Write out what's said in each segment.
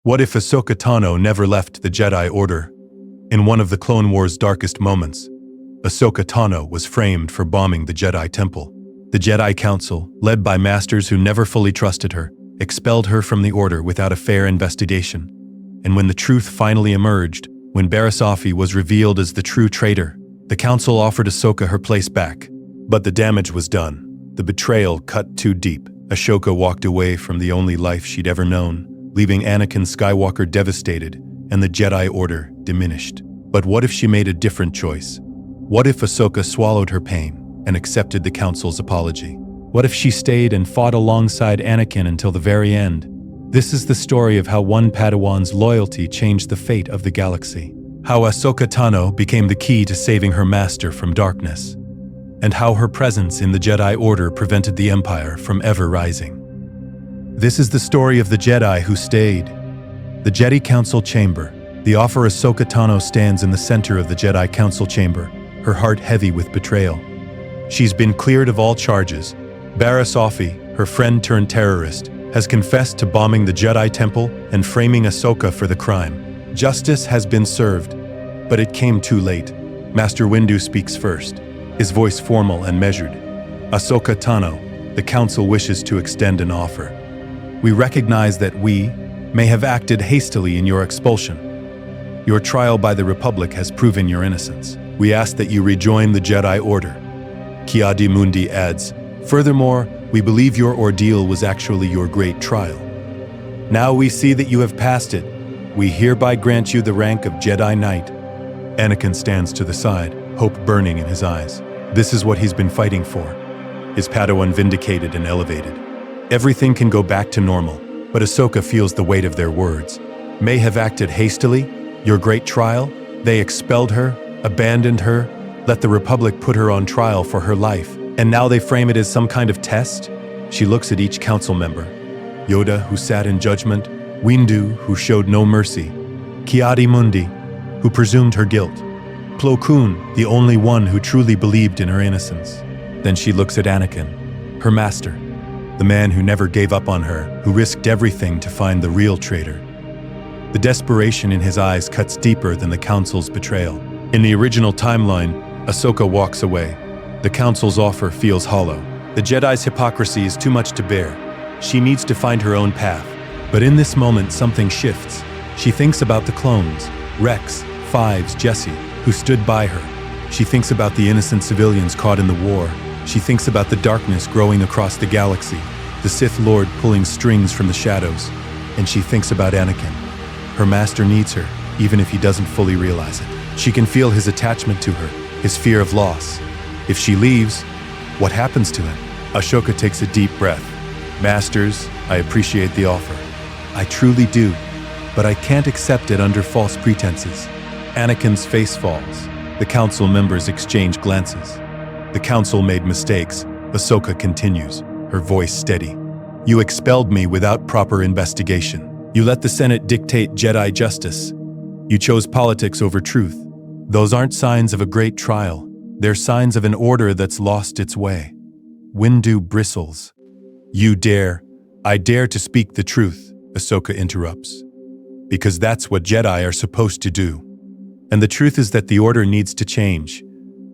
What if Ahsoka Tano never left the Jedi Order? In one of the Clone Wars' darkest moments, Ahsoka Tano was framed for bombing the Jedi Temple. The Jedi Council, led by masters who never fully trusted her, expelled her from the Order without a fair investigation. And when the truth finally emerged, when Barriss Offee was revealed as the true traitor, the Council offered Ahsoka her place back. But the damage was done. The betrayal cut too deep. Ahsoka walked away from the only life she'd ever known, leaving Anakin Skywalker devastated and the Jedi Order diminished. But what if she made a different choice? What if Ahsoka swallowed her pain and accepted the Council's apology? What if she stayed and fought alongside Anakin until the very end? This is the story of how one Padawan's loyalty changed the fate of the galaxy. How Ahsoka Tano became the key to saving her master from darkness. And how her presence in the Jedi Order prevented the Empire from ever rising. This is the story of the Jedi who stayed. The Jedi Council Chamber. The offer Ahsoka Tano stands in the center of the Jedi Council Chamber, her heart heavy with betrayal. She's been cleared of all charges. Barriss Offee, her friend-turned-terrorist, has confessed to bombing the Jedi Temple and framing Ahsoka for the crime. Justice has been served, but it came too late. Master Windu speaks first, his voice formal and measured. Ahsoka Tano, the Council wishes to extend an offer. We recognize that we may have acted hastily in your expulsion. Your trial by the Republic has proven your innocence. We ask that you rejoin the Jedi Order. Ki-Adi-Mundi adds, furthermore, we believe your ordeal was actually your great trial. Now we see that you have passed it. We hereby grant you the rank of Jedi Knight. Anakin stands to the side, hope burning in his eyes. This is what he's been fighting for. His Padawan vindicated and elevated. Everything can go back to normal, but Ahsoka feels the weight of their words. May have acted hastily, your great trial, they expelled her, abandoned her, let the Republic put her on trial for her life, and now they frame it as some kind of test? She looks at each council member. Yoda, who sat in judgment, Windu, who showed no mercy, Ki-Adi-Mundi, who presumed her guilt, Plo Koon, the only one who truly believed in her innocence. Then she looks at Anakin, her master, the man who never gave up on her, who risked everything to find the real traitor. The desperation in his eyes cuts deeper than the Council's betrayal. In the original timeline, Ahsoka walks away. The Council's offer feels hollow. The Jedi's hypocrisy is too much to bear. She needs to find her own path. But in this moment, something shifts. She thinks about the clones, Rex, Fives, Jesse, who stood by her. She thinks about the innocent civilians caught in the war. She thinks about the darkness growing across the galaxy, the Sith Lord pulling strings from the shadows, and she thinks about Anakin. Her master needs her, even if he doesn't fully realize it. She can feel his attachment to her, his fear of loss. If she leaves, what happens to him? Ahsoka takes a deep breath. Masters, I appreciate the offer. I truly do, but I can't accept it under false pretenses. Anakin's face falls. The Council members exchange glances. The Council made mistakes. Ahsoka continues, her voice steady. You expelled me without proper investigation. You let the Senate dictate Jedi justice. You chose politics over truth. Those aren't signs of a great trial. They're signs of an order that's lost its way. Windu bristles. I dare to speak the truth, Ahsoka interrupts. Because that's what Jedi are supposed to do. And the truth is that the Order needs to change.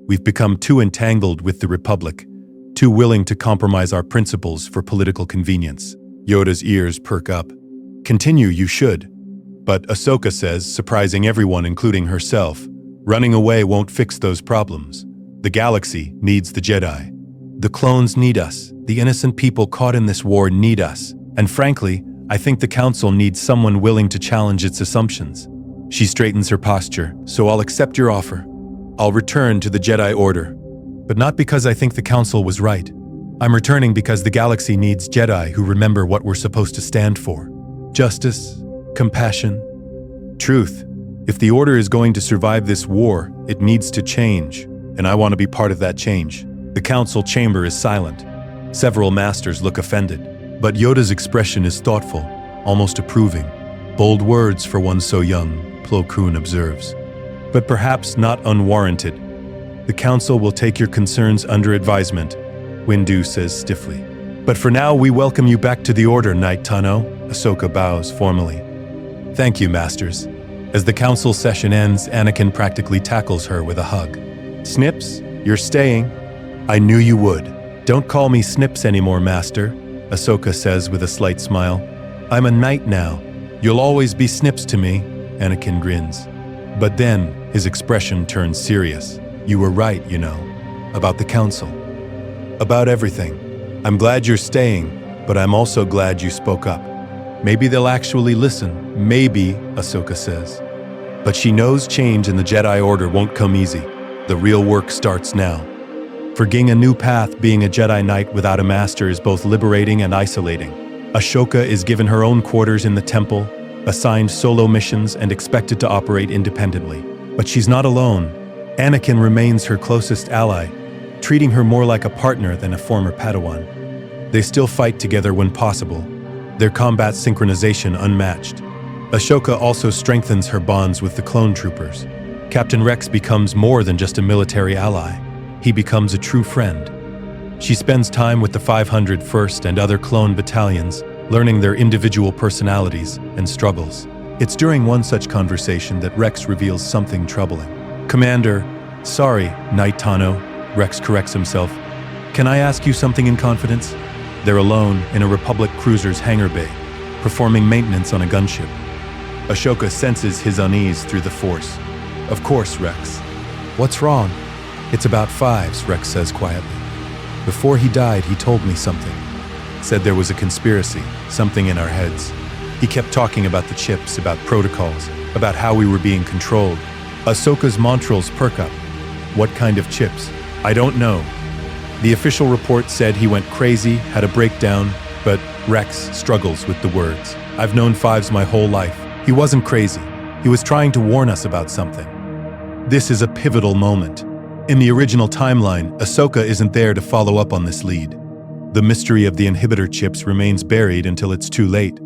We've become too entangled with the Republic, too willing to compromise our principles for political convenience. Yoda's ears perk up. Continue, you should. But Ahsoka says, surprising everyone including herself, running away won't fix those problems. The galaxy needs the Jedi. The clones need us. The innocent people caught in this war need us. And frankly, I think the Council needs someone willing to challenge its assumptions. She straightens her posture. So I'll accept your offer. I'll return to the Jedi Order. But not because I think the Council was right. I'm returning because the galaxy needs Jedi who remember what we're supposed to stand for. Justice, compassion, truth. If the Order is going to survive this war, it needs to change. And I want to be part of that change. The Council chamber is silent. Several masters look offended. But Yoda's expression is thoughtful, almost approving. Bold words for one so young, Plo Koon observes. But perhaps not unwarranted. The Council will take your concerns under advisement, Windu says stiffly. But for now, we welcome you back to the Order, Knight Tano. Ahsoka bows formally. Thank you, Masters. As the council session ends, Anakin practically tackles her with a hug. Snips, you're staying. I knew you would. Don't call me Snips anymore, Master, Ahsoka says with a slight smile. I'm a knight now. You'll always be Snips to me, Anakin grins. But then, his expression turns serious. You were right, you know, about the council. About everything. I'm glad you're staying, but I'm also glad you spoke up. Maybe they'll actually listen. Maybe, Ahsoka says. But she knows change in the Jedi Order won't come easy. The real work starts now. Forging a new path, being a Jedi Knight without a master is both liberating and isolating. Ahsoka is given her own quarters in the temple, assigned solo missions, and expected to operate independently. But she's not alone. Anakin remains her closest ally, treating her more like a partner than a former Padawan. They still fight together when possible, their combat synchronization unmatched. Ahsoka also strengthens her bonds with the clone troopers. Captain Rex becomes more than just a military ally. He becomes a true friend. She spends time with the 501st and other clone battalions, learning their individual personalities and struggles. It's during one such conversation that Rex reveals something troubling. Commander, sorry, Knight Tano, Rex corrects himself. Can I ask you something in confidence? They're alone in a Republic cruiser's hangar bay, performing maintenance on a gunship. Ahsoka senses his unease through the Force. Of course, Rex. What's wrong? It's about Fives, Rex says quietly. Before he died, he told me something. Said there was a conspiracy, something in our heads. He kept talking about the chips, about protocols, about how we were being controlled. Ahsoka's montrals perk up. What kind of chips? I don't know. The official report said he went crazy, had a breakdown, but Rex struggles with the words. I've known Fives my whole life. He wasn't crazy. He was trying to warn us about something. This is a pivotal moment. In the original timeline, Ahsoka isn't there to follow up on this lead. The mystery of the inhibitor chips remains buried until it's too late.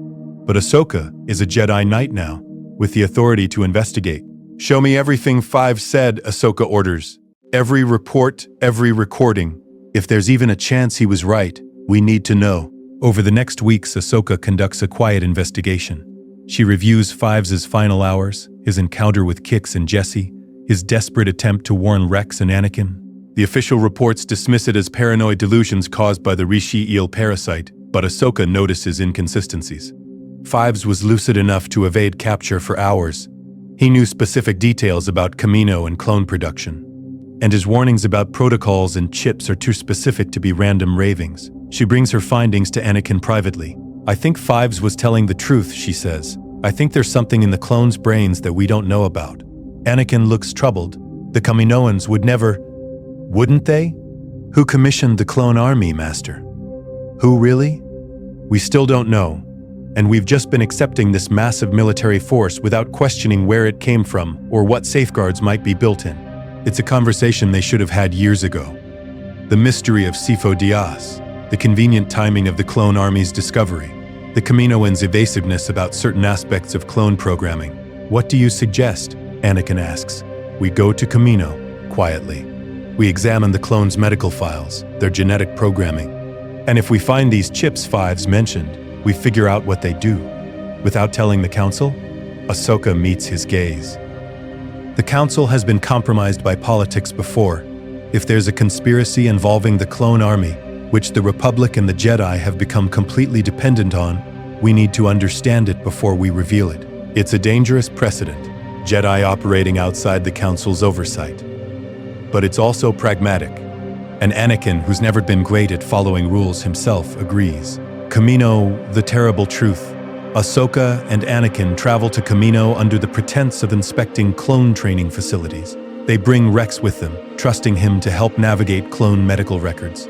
But Ahsoka is a Jedi Knight now, with the authority to investigate. Show me everything Fives said, Ahsoka orders. Every report, every recording. If there's even a chance he was right, we need to know. Over the next weeks, Ahsoka conducts a quiet investigation. She reviews Fives' final hours, his encounter with Kix and Jesse, his desperate attempt to warn Rex and Anakin. The official reports dismiss it as paranoid delusions caused by the Rishi eel parasite, but Ahsoka notices inconsistencies. Fives was lucid enough to evade capture for hours. He knew specific details about Kamino and clone production. And his warnings about protocols and chips are too specific to be random ravings. She brings her findings to Anakin privately. I think Fives was telling the truth, she says. I think there's something in the clones' brains that we don't know about. Anakin looks troubled. The Kaminoans would never... Wouldn't they? Who commissioned the clone army, Master? Who really? We still don't know. And we've just been accepting this massive military force without questioning where it came from or what safeguards might be built in. It's a conversation they should have had years ago. The mystery of Sifo Dyas, the convenient timing of the clone army's discovery, the Kaminoans' evasiveness about certain aspects of clone programming. What do you suggest? Anakin asks. We go to Kamino, quietly. We examine the clones' medical files, their genetic programming. And if we find these chips Fives mentioned, we figure out what they do. Without telling the Council? Ahsoka meets his gaze. The Council has been compromised by politics before. If there's a conspiracy involving the clone army, which the Republic and the Jedi have become completely dependent on, we need to understand it before we reveal it. It's a dangerous precedent, Jedi operating outside the Council's oversight. But it's also pragmatic. And Anakin, who's never been great at following rules himself, agrees. Kamino, the terrible truth. Ahsoka and Anakin travel to Kamino under the pretense of inspecting clone training facilities. They bring Rex with them, trusting him to help navigate clone medical records.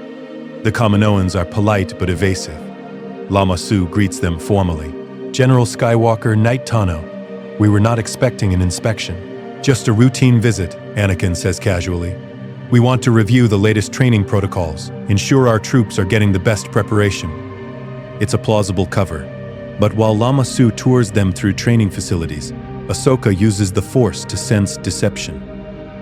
The Kaminoans are polite but evasive. Lama Su greets them formally. General Skywalker, Knight Tano. We were not expecting an inspection. Just a routine visit, Anakin says casually. We want to review the latest training protocols, ensure our troops are getting the best preparation. It's a plausible cover. But while Lama Su tours them through training facilities, Ahsoka uses the Force to sense deception.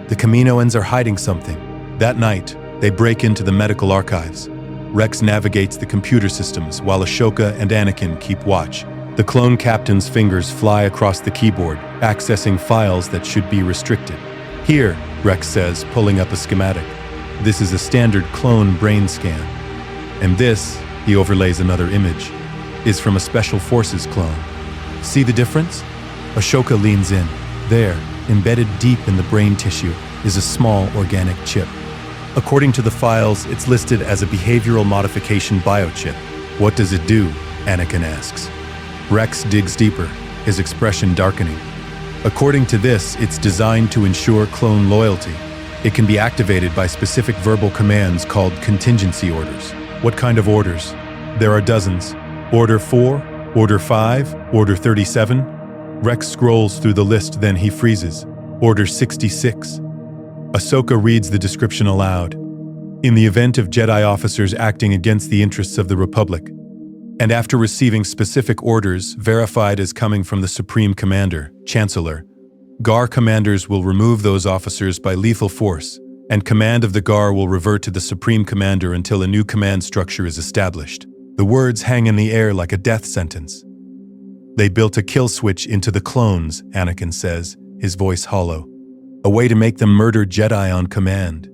The Kaminoans are hiding something. That night, they break into the medical archives. Rex navigates the computer systems while Ahsoka and Anakin keep watch, The clone captain's fingers fly across the keyboard, accessing files that should be restricted. "Here," Rex says, pulling up a schematic. "This is a standard clone brain scan. And this," he overlays another image, "is from a Special Forces clone. See the difference?" Ahsoka leans in. There, embedded deep in the brain tissue, is a small organic chip. According to the files, it's listed as a behavioral modification biochip. "What does it do?" Anakin asks. Rex digs deeper, his expression darkening. According to this, it's designed to ensure clone loyalty. It can be activated by specific verbal commands called contingency orders. What kind of orders? There are dozens. Order 4, Order 5, Order 37. Rex scrolls through the list, then he freezes. Order 66. Ahsoka reads the description aloud. "In the event of Jedi officers acting against the interests of the Republic, and after receiving specific orders verified as coming from the Supreme Commander, Chancellor, GAR commanders will remove those officers by lethal force, and command of the GAR will revert to the Supreme Commander until a new command structure is established." The words hang in the air like a death sentence. "They built a kill switch into the clones," Anakin says, his voice hollow. "A way to make them murder Jedi on command."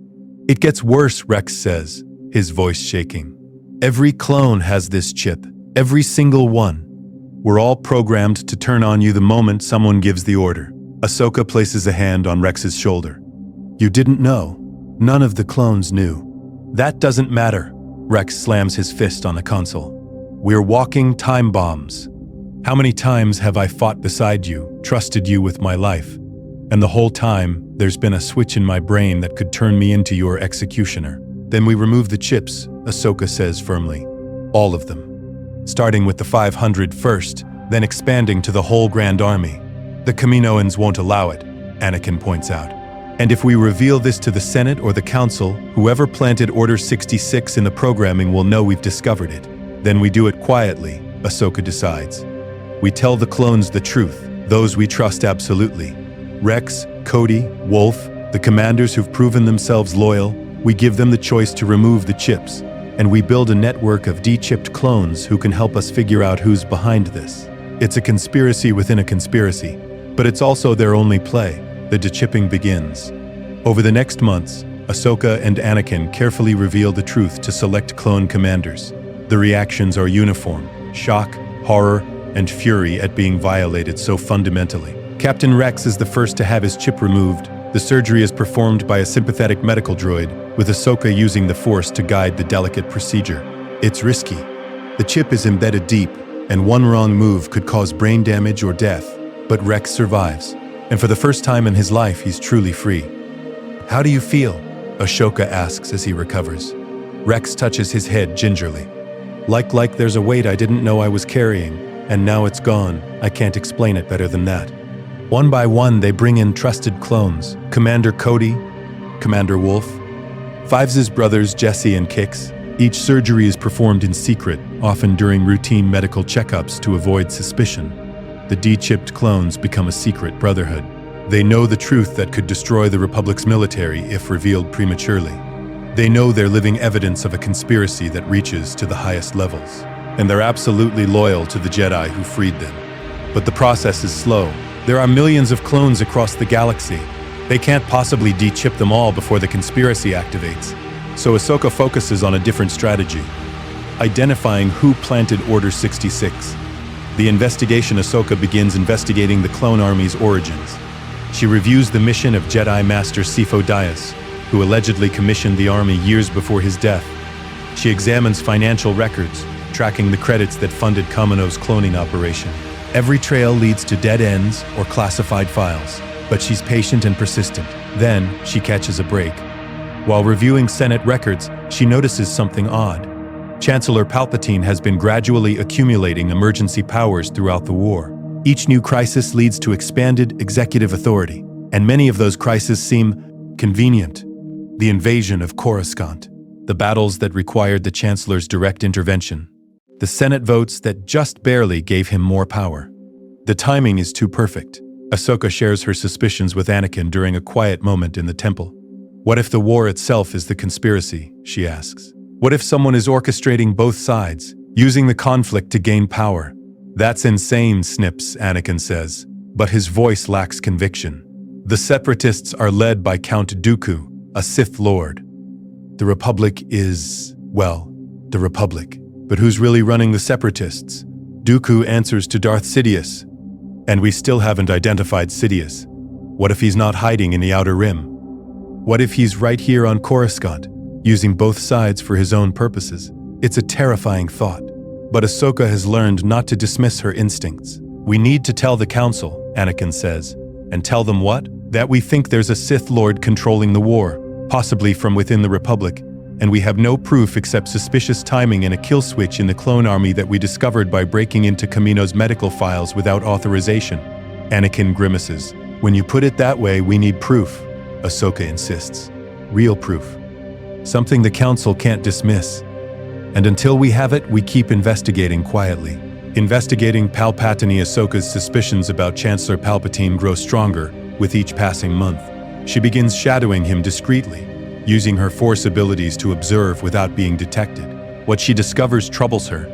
"It gets worse," Rex says, his voice shaking. "Every clone has this chip. Every single one. We're all programmed to turn on you the moment someone gives the order." Ahsoka places a hand on Rex's shoulder. "You didn't know. None of the clones knew." "That doesn't matter." Rex slams his fist on the console. "We're walking time bombs. How many times have I fought beside you, trusted you with my life? And the whole time, there's been a switch in my brain that could turn me into your executioner." "Then we remove the chips," Ahsoka says firmly. "All of them. Starting with the 500 first, then expanding to the whole Grand Army. The Kaminoans won't allow it," Anakin points out. "And if we reveal this to the Senate or the Council, whoever planted Order 66 in the programming will know we've discovered it. Then we do it quietly," Ahsoka decides. "We tell the clones the truth, those we trust absolutely. Rex, Cody, Wolf, the commanders who've proven themselves loyal, we give them the choice to remove the chips, and we build a network of de-chipped clones who can help us figure out who's behind this. It's a conspiracy within a conspiracy, but it's also their only play. The de-chipping begins." Over the next months, Ahsoka and Anakin carefully reveal the truth to select clone commanders. The reactions are uniform: shock, horror, and fury at being violated so fundamentally. Captain Rex is the first to have his chip removed. The surgery is performed by a sympathetic medical droid, with Ahsoka using the Force to guide the delicate procedure. It's risky. The chip is embedded deep, and one wrong move could cause brain damage or death. But Rex survives, and for the first time in his life, he's truly free. "How do you feel?" Ahsoka asks as he recovers. Rex touches his head gingerly. Like there's a weight I didn't know I was carrying, and now it's gone. I can't explain it better than that." One by one, they bring in trusted clones: Commander Cody, Commander Wolf, Fives' brothers Jesse and Kix. Each surgery is performed in secret, often during routine medical checkups to avoid suspicion. The de-chipped clones become a secret brotherhood. They know the truth that could destroy the Republic's military if revealed prematurely. They know they're living evidence of a conspiracy that reaches to the highest levels, and they're absolutely loyal to the Jedi who freed them. But the process is slow. There are millions of clones across the galaxy. They can't possibly de-chip them all before the conspiracy activates. So Ahsoka focuses on a different strategy: identifying who planted Order 66. The investigation Ahsoka begins investigating the clone army's origins. She reviews the mission of Jedi Master Sifo Dyas, who allegedly commissioned the army years before his death. She examines financial records, tracking the credits that funded Kamino's cloning operation. Every trail leads to dead ends or classified files, but she's patient and persistent. Then, she catches a break. While reviewing Senate records, she notices something odd. Chancellor Palpatine has been gradually accumulating emergency powers throughout the war. Each new crisis leads to expanded executive authority, and many of those crises seem convenient. The invasion of Coruscant, the battles that required the Chancellor's direct intervention, the Senate votes that just barely gave him more power. The timing is too perfect. Ahsoka shares her suspicions with Anakin during a quiet moment in the temple. What if the war itself is the conspiracy, she asks. What if someone is orchestrating both sides, using the conflict to gain power? That's insane, snips, Anakin says, but his voice lacks conviction. The Separatists are led by Count Dooku, a Sith Lord. The Republic is, well, the Republic. But who's really running the Separatists? Dooku answers to Darth Sidious. And we still haven't identified Sidious. What if he's not hiding in the Outer Rim? What if he's right here on Coruscant, using both sides for his own purposes? It's a terrifying thought. But Ahsoka has learned not to dismiss her instincts. We need to tell the Council, Anakin says. And tell them what? That we think there's a Sith Lord controlling the war, possibly from within the Republic, and we have no proof except suspicious timing and a kill switch in the clone army that we discovered by breaking into Kamino's medical files without authorization. Anakin grimaces. When you put it that way, we need proof, Ahsoka insists. Real proof. Something the Council can't dismiss. And until we have it, we keep investigating quietly. Investigating Palpatine. Ahsoka's suspicions about Chancellor Palpatine grow stronger with each passing month. She begins shadowing him discreetly, using her Force abilities to observe without being detected. What she discovers troubles her.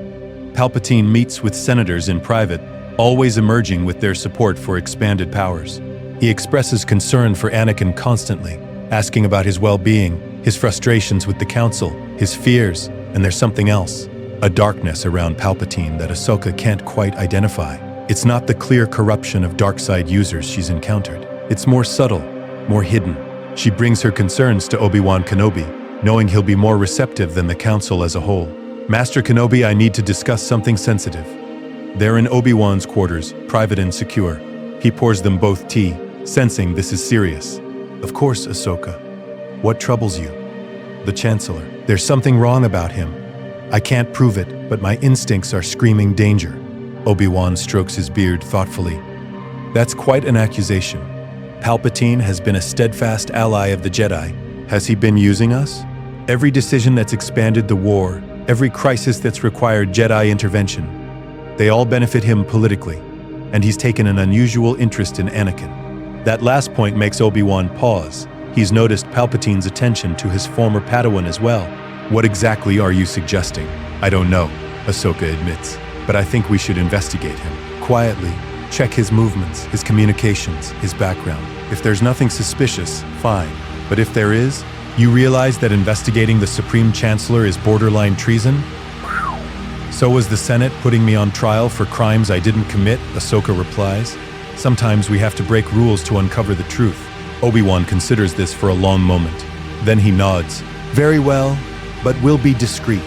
Palpatine meets with senators in private, always emerging with their support for expanded powers. He expresses concern for Anakin constantly, asking about his well-being, his frustrations with the Council, his fears, and there's something else. A darkness around Palpatine that Ahsoka can't quite identify. It's not the clear corruption of dark side users she's encountered. It's more subtle, more hidden. She brings her concerns to Obi-Wan Kenobi, knowing he'll be more receptive than the Council as a whole. Master Kenobi, I need to discuss something sensitive. They're in Obi-Wan's quarters, private and secure. He pours them both tea, sensing this is serious. Of course, Ahsoka. What troubles you? The Chancellor. There's something wrong about him. I can't prove it, but my instincts are screaming danger. Obi-Wan strokes his beard thoughtfully. That's quite an accusation. Palpatine has been a steadfast ally of the Jedi. Has he been using us? Every decision that's expanded the war, every crisis that's required Jedi intervention, they all benefit him politically, and he's taken an unusual interest in Anakin. That last point makes Obi-Wan pause. He's noticed Palpatine's attention to his former Padawan as well. What exactly are you suggesting? I don't know, Ahsoka admits, but I think we should investigate him. Quietly, check his movements, his communications, his background. If there's nothing suspicious, fine. But if there is, you realize that investigating the Supreme Chancellor is borderline treason? So was the Senate putting me on trial for crimes I didn't commit, Ahsoka replies. Sometimes we have to break rules to uncover the truth. Obi-Wan considers this for a long moment. Then he nods. Very well, but we'll be discreet,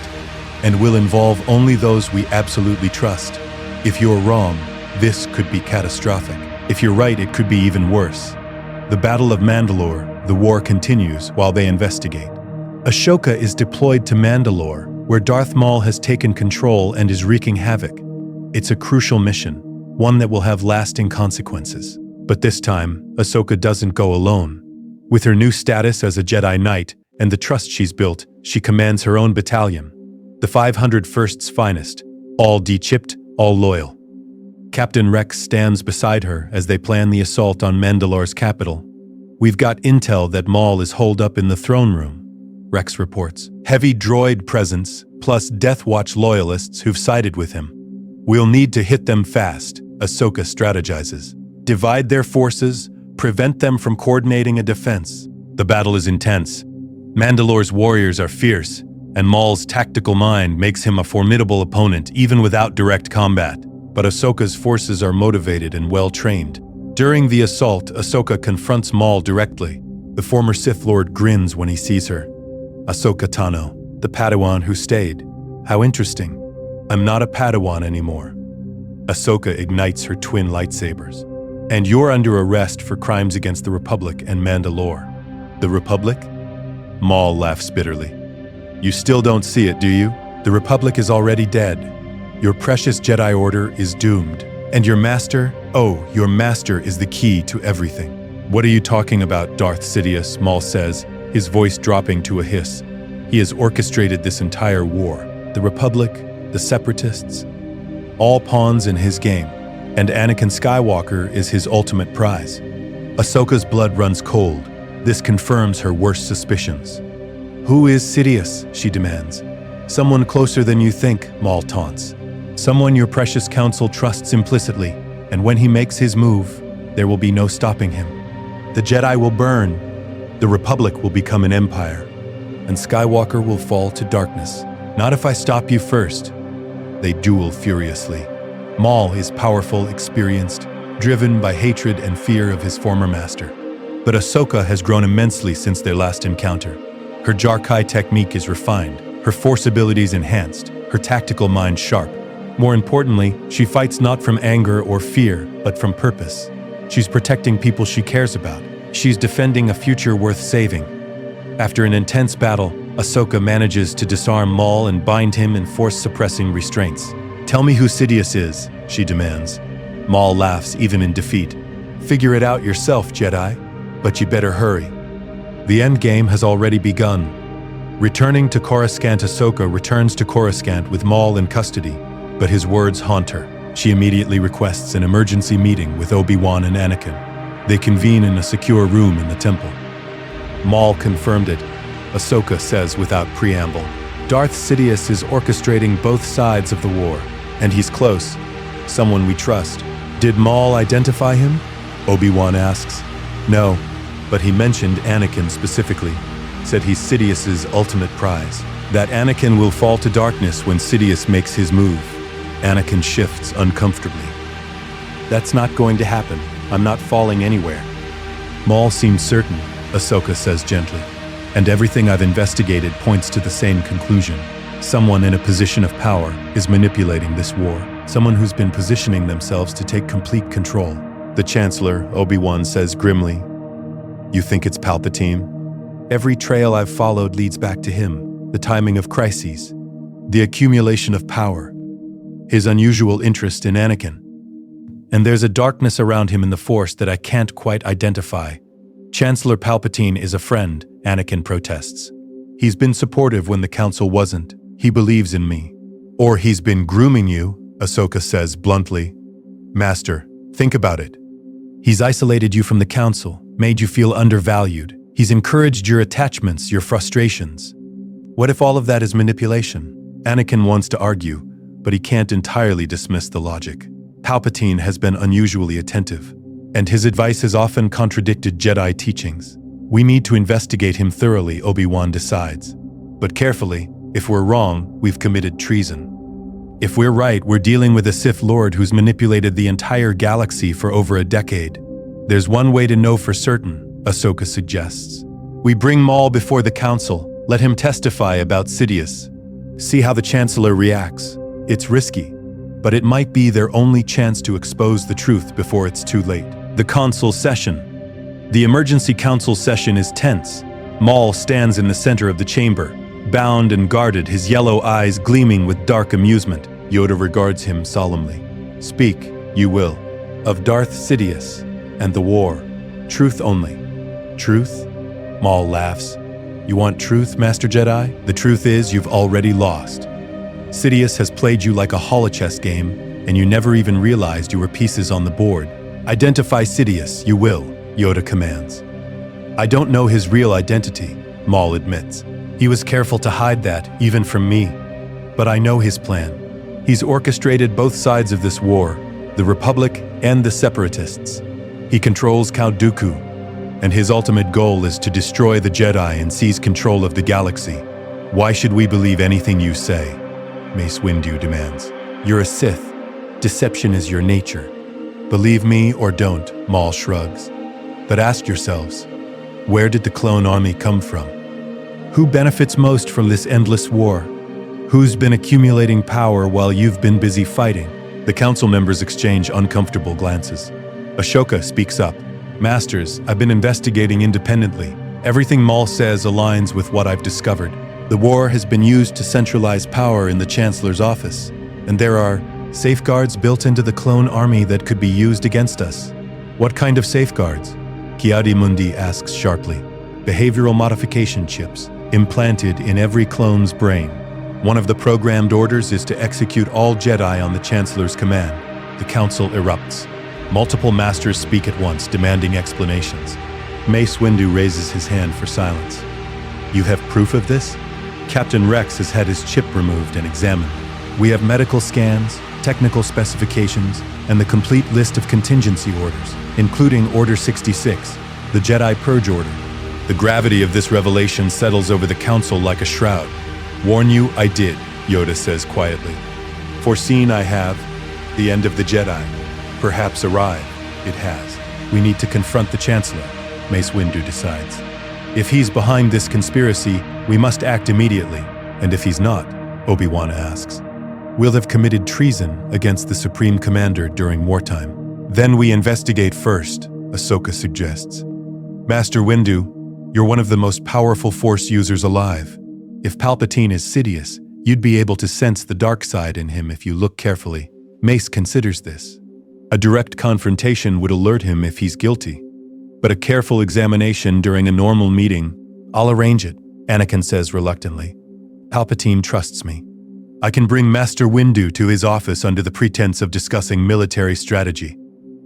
and will involve only those we absolutely trust. If you're wrong, this could be catastrophic. If you're right, it could be even worse. The Battle of Mandalore, the war continues while they investigate. Ahsoka is deployed to Mandalore, where Darth Maul has taken control and is wreaking havoc. It's a crucial mission, one that will have lasting consequences. But this time, Ahsoka doesn't go alone. With her new status as a Jedi Knight and the trust she's built, she commands her own battalion, the 501st's finest, all de-chipped, all loyal. Captain Rex stands beside her as they plan the assault on Mandalore's capital. We've got intel that Maul is holed up in the throne room, Rex reports. Heavy droid presence, plus Death Watch loyalists who've sided with him. We'll need to hit them fast, Ahsoka strategizes. Divide their forces, prevent them from coordinating a defense. The battle is intense. Mandalore's warriors are fierce, and Maul's tactical mind makes him a formidable opponent even without direct combat. But Ahsoka's forces are motivated and well-trained. During the assault, Ahsoka confronts Maul directly. The former Sith Lord grins when he sees her. Ahsoka Tano, the Padawan who stayed. How interesting. I'm not a Padawan anymore. Ahsoka ignites her twin lightsabers. And you're under arrest for crimes against the Republic and Mandalore. The Republic? Maul laughs bitterly. You still don't see it, do you? The Republic is already dead. Your precious Jedi Order is doomed. And your master? Oh, your master is the key to everything. What are you talking about, Darth Sidious? Maul says, his voice dropping to a hiss. He has orchestrated this entire war. The Republic, the Separatists, all pawns in his game. And Anakin Skywalker is his ultimate prize. Ahsoka's blood runs cold. This confirms her worst suspicions. Who is Sidious? She demands. Someone closer than you think, Maul taunts. Someone your precious council trusts implicitly, and when he makes his move, there will be no stopping him. The Jedi will burn, the Republic will become an empire, and Skywalker will fall to darkness. Not if I stop you first. They duel furiously. Maul is powerful, experienced, driven by hatred and fear of his former master. But Ahsoka has grown immensely since their last encounter. Her Jarkai technique is refined, her force abilities enhanced, her tactical mind sharp. More importantly, she fights not from anger or fear, but from purpose. She's protecting people she cares about. She's defending a future worth saving. After an intense battle, Ahsoka manages to disarm Maul and bind him in force-suppressing restraints. "Tell me who Sidious is," she demands. Maul laughs even in defeat. "Figure it out yourself, Jedi. But you better hurry." The endgame has already begun. Returning to Coruscant, Ahsoka returns to Coruscant with Maul in custody, but his words haunt her. She immediately requests an emergency meeting with Obi-Wan and Anakin. They convene in a secure room in the temple. Maul confirmed it, Ahsoka says without preamble. Darth Sidious is orchestrating both sides of the war, and he's close. Someone we trust. Did Maul identify him? Obi-Wan asks. No, but he mentioned Anakin specifically, said he's Sidious's ultimate prize. That Anakin will fall to darkness when Sidious makes his move. Anakin shifts uncomfortably. That's not going to happen. I'm not falling anywhere. Maul seems certain, Ahsoka says gently, and everything I've investigated points to the same conclusion. Someone in a position of power is manipulating this war. Someone who's been positioning themselves to take complete control. The Chancellor, Obi-Wan, says grimly, "You think it's Palpatine?" Every trail I've followed leads back to him. The timing of crises, the accumulation of power, his unusual interest in Anakin. And there's a darkness around him in the Force that I can't quite identify. Chancellor Palpatine is a friend, Anakin protests. He's been supportive when the Council wasn't. He believes in me. Or he's been grooming you, Ahsoka says bluntly. Master, think about it. He's isolated you from the Council, made you feel undervalued. He's encouraged your attachments, your frustrations. What if all of that is manipulation? Anakin wants to argue, but he can't entirely dismiss the logic. Palpatine has been unusually attentive, and his advice has often contradicted Jedi teachings. We need to investigate him thoroughly, Obi-Wan decides. But carefully, if we're wrong, we've committed treason. If we're right, we're dealing with a Sith Lord who's manipulated the entire galaxy for over a decade. There's one way to know for certain, Ahsoka suggests. We bring Maul before the Council, let him testify about Sidious. See how the Chancellor reacts. It's risky, but it might be their only chance to expose the truth before it's too late. The Council session. The emergency Council session is tense. Maul stands in the center of the chamber, bound and guarded, his yellow eyes gleaming with dark amusement. Yoda regards him solemnly. Speak, you will, of Darth Sidious and the war. Truth only. Truth? Maul laughs. You want truth, Master Jedi? The truth is you've already lost. Sidious has played you like a holochess game, and you never even realized you were pieces on the board. Identify Sidious, you will, Yoda commands. I don't know his real identity, Maul admits. He was careful to hide that, even from me. But I know his plan. He's orchestrated both sides of this war, the Republic and the Separatists. He controls Count Dooku, and his ultimate goal is to destroy the Jedi and seize control of the galaxy. Why should we believe anything you say? Mace Windu demands. You're a Sith. Deception is your nature. Believe me or don't, Maul shrugs. But ask yourselves, where did the clone army come from? Who benefits most from this endless war? Who's been accumulating power while you've been busy fighting? The Council members exchange uncomfortable glances. Ahsoka speaks up. Masters, I've been investigating independently. Everything Maul says aligns with what I've discovered. The war has been used to centralize power in the Chancellor's office, and there are safeguards built into the clone army that could be used against us. What kind of safeguards? Ki-Adi-Mundi asks sharply. Behavioral modification chips, implanted in every clone's brain. One of the programmed orders is to execute all Jedi on the Chancellor's command. The Council erupts. Multiple masters speak at once, demanding explanations. Mace Windu raises his hand for silence. You have proof of this? Captain Rex has had his chip removed and examined. We have medical scans, technical specifications, and the complete list of contingency orders, including Order 66, the Jedi Purge Order. The gravity of this revelation settles over the council like a shroud. "Warn you, I did," Yoda says quietly. "Foreseen I have, the end of the Jedi. Perhaps arrive, it has. We need to confront the Chancellor," Mace Windu decides. "If he's behind this conspiracy, we must act immediately. And if he's not," Obi-Wan asks, "we'll have committed treason against the Supreme Commander during wartime." "Then we investigate first," Ahsoka suggests. "Master Windu, you're one of the most powerful Force users alive. If Palpatine is Sidious, you'd be able to sense the dark side in him if you look carefully." Mace considers this. A direct confrontation would alert him if he's guilty. But a careful examination during a normal meeting, "I'll arrange it," Anakin says reluctantly. "Palpatine trusts me. I can bring Master Windu to his office under the pretense of discussing military strategy."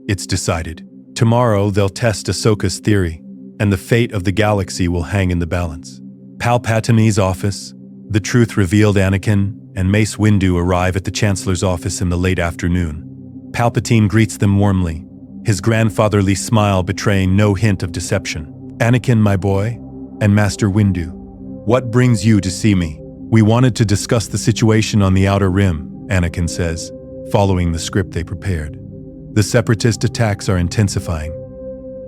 It's decided. Tomorrow they'll test Ahsoka's theory, and the fate of the galaxy will hang in the balance. Palpatine's office, the truth-revealed Anakin, and Mace Windu arrive at the Chancellor's office in the late afternoon. Palpatine greets them warmly, his grandfatherly smile betraying no hint of deception. "Anakin, my boy, and Master Windu, what brings you to see me?" "We wanted to discuss the situation on the Outer Rim," Anakin says, following the script they prepared. "The Separatist attacks are intensifying."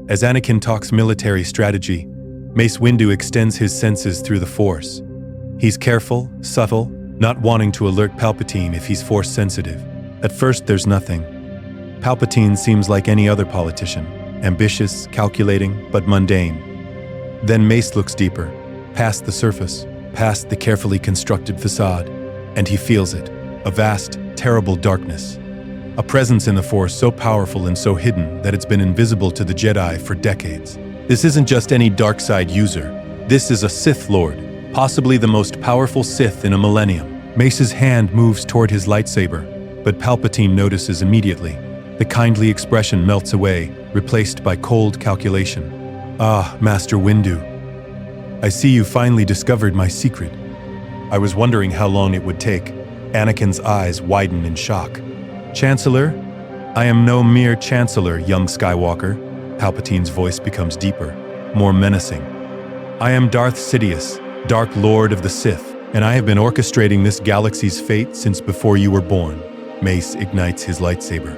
As Anakin talks military strategy, Mace Windu extends his senses through the Force. He's careful, subtle, not wanting to alert Palpatine if he's Force-sensitive. At first, there's nothing. Palpatine seems like any other politician, ambitious, calculating, but mundane. Then Mace looks deeper, past the surface, past the carefully constructed facade, and he feels it, a vast, terrible darkness. A presence in the Force so powerful and so hidden that it's been invisible to the Jedi for decades. This isn't just any dark side user. This is a Sith Lord, possibly the most powerful Sith in a millennium. Mace's hand moves toward his lightsaber, but Palpatine notices immediately. The kindly expression melts away, replaced by cold calculation. "Ah, Master Windu. I see you finally discovered my secret. I was wondering how long it would take." Anakin's eyes widen in shock. "Chancellor? I am no mere Chancellor, young Skywalker." Palpatine's voice becomes deeper, more menacing. "I am Darth Sidious, Dark Lord of the Sith, and I have been orchestrating this galaxy's fate since before you were born." Mace ignites his lightsaber.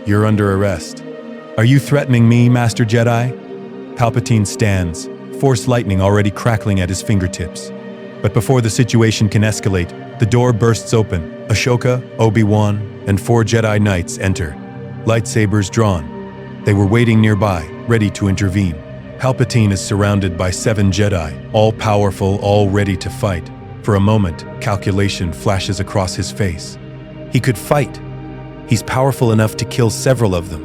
"You're under arrest. Are you threatening me, Master Jedi?" Palpatine stands, Force lightning already crackling at his fingertips. But before the situation can escalate, the door bursts open. Ahsoka, Obi-Wan, and 4 Jedi Knights enter, lightsabers drawn. They were waiting nearby, ready to intervene. Palpatine is surrounded by 7 Jedi, all powerful, all ready to fight. For a moment, calculation flashes across his face. He could fight. He's powerful enough to kill several of them.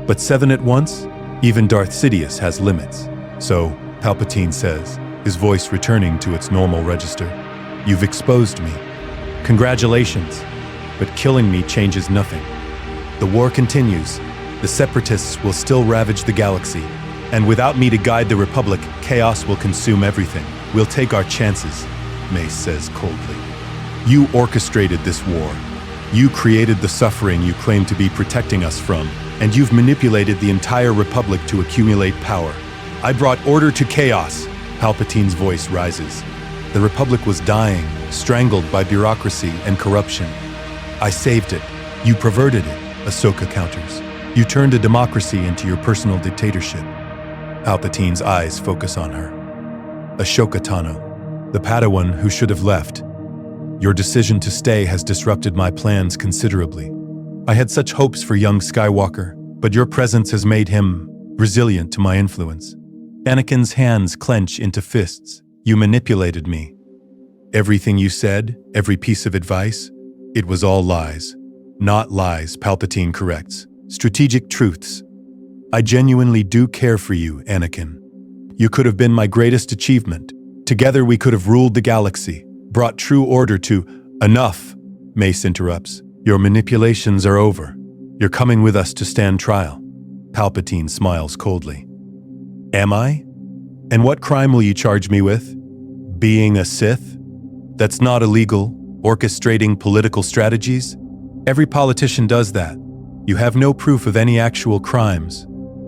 But 7 at once? Even Darth Sidious has limits. "So," Palpatine says, his voice returning to its normal register, "you've exposed me. Congratulations. But killing me changes nothing. The war continues. The Separatists will still ravage the galaxy. And without me to guide the Republic, chaos will consume everything. We'll take our chances," Mace says coldly. "You orchestrated this war. You created the suffering you claim to be protecting us from, and you've manipulated the entire Republic to accumulate power. I brought order to chaos." Palpatine's voice rises. "The Republic was dying, strangled by bureaucracy and corruption. I saved it. You perverted it," Ahsoka counters. "You turned a democracy into your personal dictatorship." Palpatine's eyes focus on her. "Ahsoka Tano, the Padawan who should have left. Your decision to stay has disrupted my plans considerably. I had such hopes for young Skywalker, but your presence has made him resilient to my influence." Anakin's hands clench into fists. "You manipulated me. Everything you said, every piece of advice, it was all lies." "Not lies," Palpatine corrects. "Strategic truths. I genuinely do care for you, Anakin. You could have been my greatest achievement. Together we could have ruled the galaxy, brought true order to—" "Enough," Mace interrupts. "Your manipulations are over. You're coming with us to stand trial." Palpatine smiles coldly. "Am I? And what crime will you charge me with? Being a Sith? That's not illegal. Orchestrating political strategies? Every politician does that. You have no proof of any actual crimes.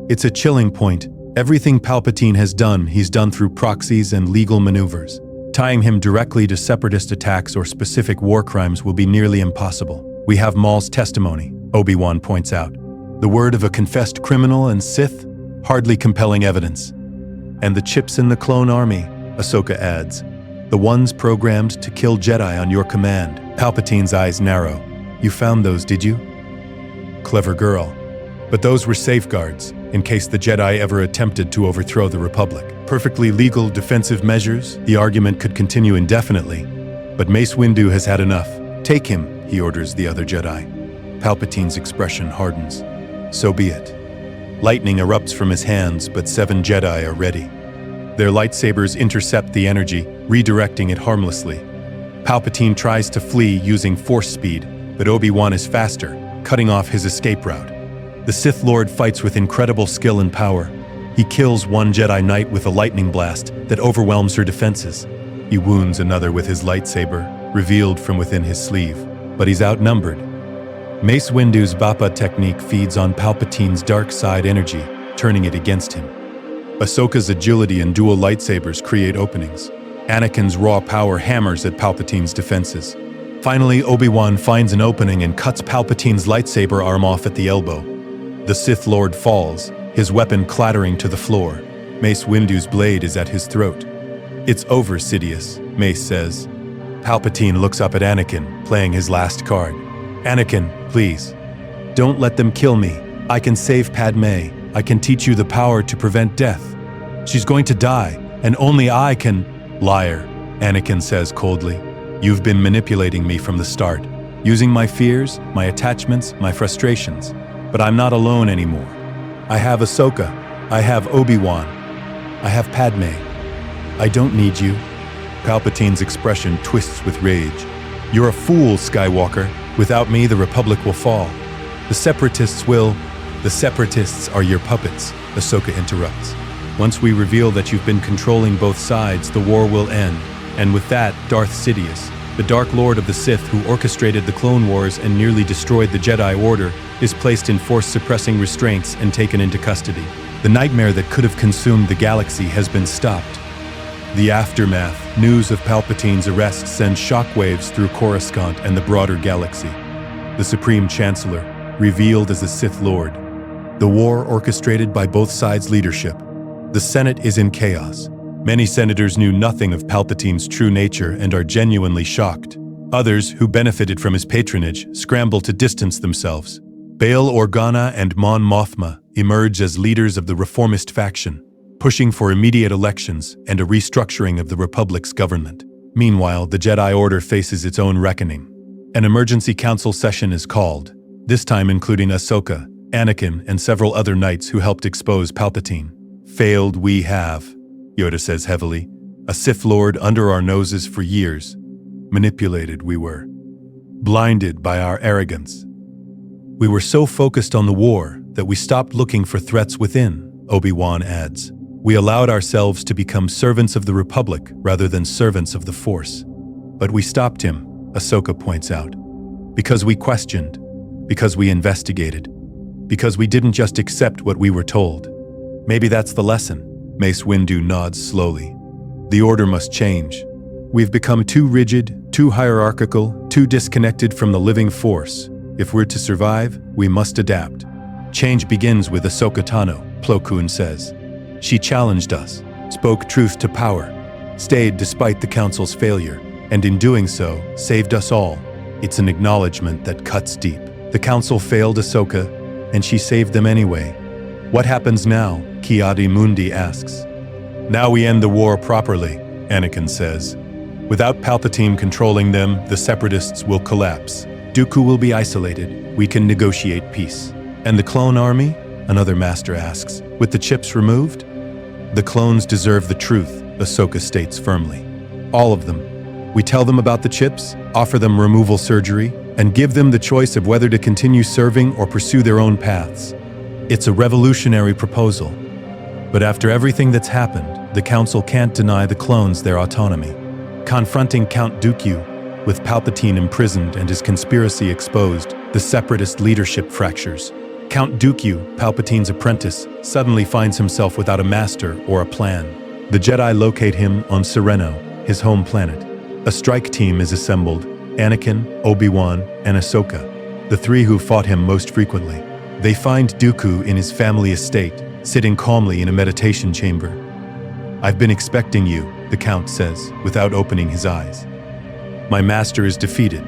It's a chilling point. Everything Palpatine has done, he's done through proxies and legal maneuvers. Tying him directly to separatist attacks or specific war crimes will be nearly impossible. We have Maul's testimony, Obi-Wan points out. The word of a confessed criminal and Sith? Hardly compelling evidence. And the chips in the clone army, Ahsoka adds. The ones programmed to kill Jedi on your command. Palpatine's eyes narrow. You found those, did you? Clever girl. But those were safeguards, in case the Jedi ever attempted to overthrow the Republic. Perfectly legal defensive measures, the argument could continue indefinitely. But Mace Windu has had enough. Take him, he orders the other Jedi. Palpatine's expression hardens. So be it. Lightning erupts from his hands, but 7 Jedi are ready. Their lightsabers intercept the energy, redirecting it harmlessly. Palpatine tries to flee using force speed, but Obi-Wan is faster, cutting off his escape route. The Sith Lord fights with incredible skill and power. He kills one Jedi Knight with a lightning blast that overwhelms her defenses. He wounds another with his lightsaber, revealed from within his sleeve, but he's outnumbered. Mace Windu's Bappa technique feeds on Palpatine's dark side energy, turning it against him. Ahsoka's agility and dual lightsabers create openings. Anakin's raw power hammers at Palpatine's defenses. Finally, Obi-Wan finds an opening and cuts Palpatine's lightsaber arm off at the elbow. The Sith Lord falls, his weapon clattering to the floor. Mace Windu's blade is at his throat. It's over, Sidious, Mace says. Palpatine looks up at Anakin, playing his last card. Anakin, please. Don't let them kill me. I can save Padme. I can teach you the power to prevent death. She's going to die, and only I can— Liar, Anakin says coldly. You've been manipulating me from the start, using my fears, my attachments, my frustrations. But I'm not alone anymore. I have Ahsoka. I have Obi-Wan. I have Padme. I don't need you. Palpatine's expression twists with rage. You're a fool, Skywalker. Without me, the Republic will fall. The Separatists will— The Separatists are your puppets, Ahsoka interrupts. Once we reveal that you've been controlling both sides, the war will end. And with that, Darth Sidious, the Dark Lord of the Sith who orchestrated the Clone Wars and nearly destroyed the Jedi Order, is placed in force-suppressing restraints and taken into custody. The nightmare that could have consumed the galaxy has been stopped. The aftermath, news of Palpatine's arrest sends shockwaves through Coruscant and the broader galaxy. The Supreme Chancellor, revealed as a Sith Lord. The war orchestrated by both sides' leadership. The Senate is in chaos. Many senators knew nothing of Palpatine's true nature and are genuinely shocked. Others, who benefited from his patronage, scramble to distance themselves. Bail Organa and Mon Mothma emerge as leaders of the reformist faction, pushing for immediate elections and a restructuring of the Republic's government. Meanwhile, the Jedi Order faces its own reckoning. An emergency council session is called, this time including Ahsoka, Anakin, and several other knights who helped expose Palpatine. Failed we have, Yoda says heavily. A Sith Lord under our noses for years. Manipulated we were. Blinded by our arrogance. We were so focused on the war that we stopped looking for threats within, Obi-Wan adds. We allowed ourselves to become servants of the Republic rather than servants of the Force. But we stopped him, Ahsoka points out. Because we questioned. Because we investigated. Because we didn't just accept what we were told. Maybe that's the lesson. Mace Windu nods slowly. The Order must change. We've become too rigid, too hierarchical, too disconnected from the living force. If we're to survive, we must adapt. Change begins with Ahsoka Tano, Plo Koon says. She challenged us, spoke truth to power, stayed despite the Council's failure, and in doing so, saved us all. It's an acknowledgement that cuts deep. The Council failed Ahsoka, and she saved them anyway. What happens now? Ki-Adi-Mundi asks. Now we end the war properly, Anakin says. Without Palpatine controlling them, the Separatists will collapse. Dooku will be isolated. We can negotiate peace. And the clone army? Another master asks. With the chips removed? The clones deserve the truth, Ahsoka states firmly. All of them. We tell them about the chips, offer them removal surgery, and give them the choice of whether to continue serving or pursue their own paths. It's a revolutionary proposal. But after everything that's happened, the Council can't deny the clones their autonomy. Confronting Count Dooku, With Palpatine imprisoned and his conspiracy exposed, the Separatist leadership fractures. Count Dooku, Palpatine's apprentice, suddenly finds himself without a master or a plan. The Jedi locate him on Sereno, his home planet. A strike team is assembled: Anakin, Obi-Wan, and Ahsoka, the three who fought him most frequently. They find Dooku in his family estate, sitting calmly in a meditation chamber. "I've been expecting you," the Count says, without opening his eyes. "My master is defeated.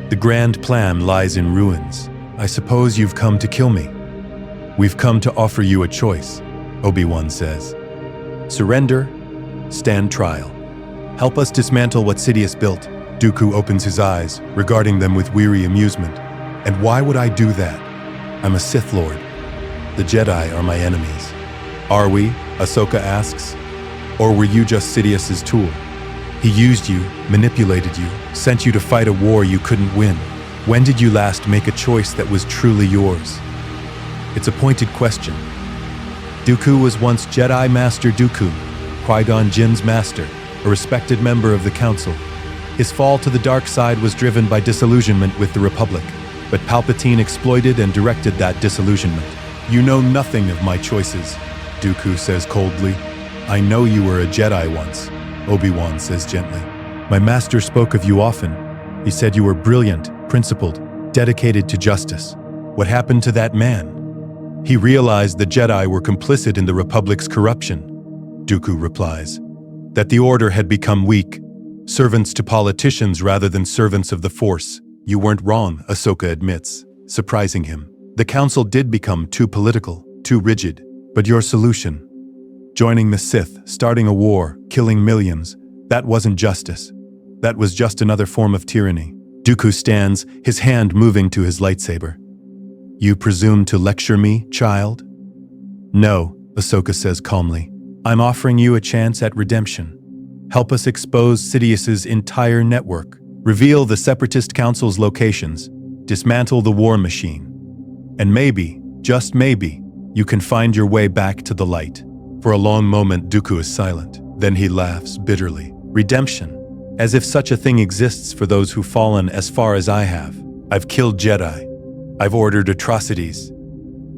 The grand plan lies in ruins. I suppose you've come to kill me." "We've come to offer you a choice," Obi-Wan says. "Surrender, stand trial. Help us dismantle what Sidious built." Dooku opens his eyes, regarding them with weary amusement. "And why would I do that? I'm a Sith Lord. The Jedi are my enemies." "Are we?" Ahsoka asks. "Or were you just Sidious's tool? He used you, manipulated you, sent you to fight a war you couldn't win. When did you last make a choice that was truly yours?" It's a pointed question. Dooku was once Jedi Master Dooku, Qui-Gon Jinn's master, a respected member of the Council. His fall to the dark side was driven by disillusionment with the Republic, but Palpatine exploited and directed that disillusionment. "You know nothing of my choices," Dooku says coldly. "I know you were a Jedi once," Obi-Wan says gently. "My master spoke of you often. He said you were brilliant, principled, dedicated to justice. What happened to that man?" "He realized the Jedi were complicit in the Republic's corruption," Dooku replies. "That the Order had become weak, servants to politicians rather than servants of the Force." "You weren't wrong," Ahsoka admits, surprising him. "The Council did become too political, too rigid. But your solution, joining the Sith, starting a war, killing millions, that wasn't justice. That was just another form of tyranny." Dooku stands, his hand moving to his lightsaber. "You presume to lecture me, child?" "No," Ahsoka says calmly. "I'm offering you a chance at redemption. Help us expose Sidious's entire network, reveal the Separatist Council's locations, dismantle the war machine. And maybe, just maybe, you can find your way back to the light." For a long moment, Dooku is silent. Then he laughs bitterly. "Redemption? As if such a thing exists for those who've fallen as far as I have. I've killed Jedi. I've ordered atrocities.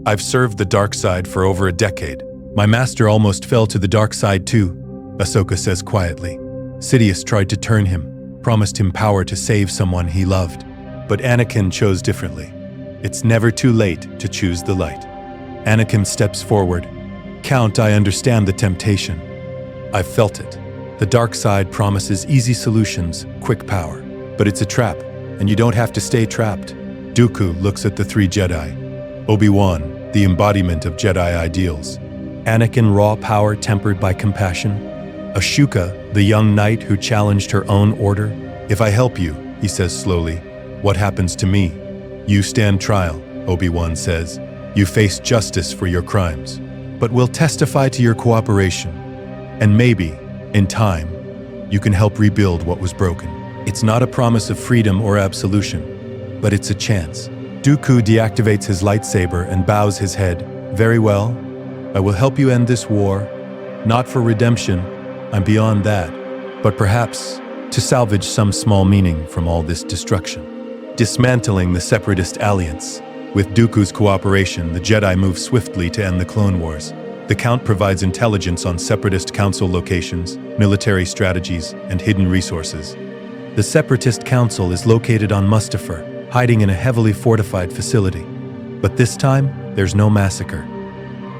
I've served the dark side for over a decade. My master almost fell to the dark side too," Ahsoka says quietly. "Sidious tried to turn him, promised him power to save someone he loved. But Anakin chose differently. It's never too late to choose the light." Anakin steps forward. "Count, I understand the temptation. I've felt it. The dark side promises easy solutions, quick power. But it's a trap, and you don't have to stay trapped." Dooku looks at the three Jedi. Obi-Wan, the embodiment of Jedi ideals. Anakin, raw power tempered by compassion. Ahsoka, the young knight who challenged her own order. "If I help you," he says slowly, "what happens to me?" "You stand trial," Obi-Wan says. "You face justice for your crimes. But we'll testify to your cooperation. And maybe, in time, you can help rebuild what was broken." It's not a promise of freedom or absolution, but it's a chance. Dooku deactivates his lightsaber and bows his head. "Very well. I will help you end this war. Not for redemption, I'm beyond that, but perhaps to salvage some small meaning from all this destruction." Dismantling the Separatist alliance. With Dooku's cooperation, the Jedi move swiftly to end the Clone Wars. The Count provides intelligence on Separatist Council locations, military strategies, and hidden resources. The Separatist Council is located on Mustafar, hiding in a heavily fortified facility. But this time, there's no massacre.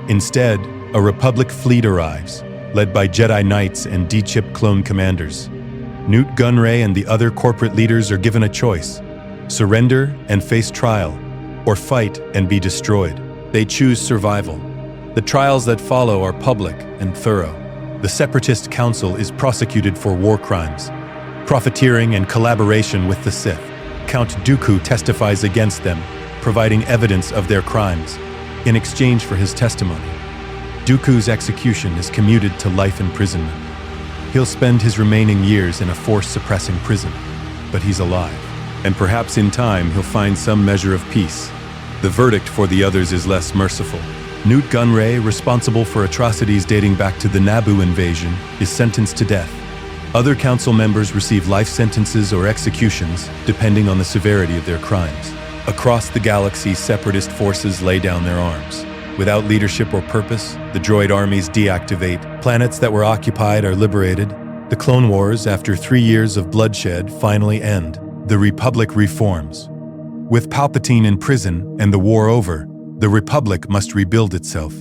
Instead, a Republic fleet arrives, led by Jedi Knights and D-Chip clone commanders. Newt Gunray and the other corporate leaders are given a choice: surrender and face trial, or fight and be destroyed. They choose survival. The trials that follow are public and thorough. The Separatist Council is prosecuted for war crimes, profiteering and collaboration with the Sith. Count Dooku testifies against them, providing evidence of their crimes. In exchange for his testimony, Dooku's execution is commuted to life imprisonment. He'll spend his remaining years in a force-suppressing prison, but he's alive. And perhaps in time he'll find some measure of peace. The verdict for the others is less merciful. Newt Gunray, responsible for atrocities dating back to the Naboo invasion, is sentenced to death. Other council members receive life sentences or executions, depending on the severity of their crimes. Across the galaxy, separatist forces lay down their arms. Without leadership or purpose, the droid armies deactivate. Planets that were occupied are liberated. The Clone Wars, after 3 years of bloodshed, finally end. The Republic reforms. With Palpatine in prison and the war over, the Republic must rebuild itself.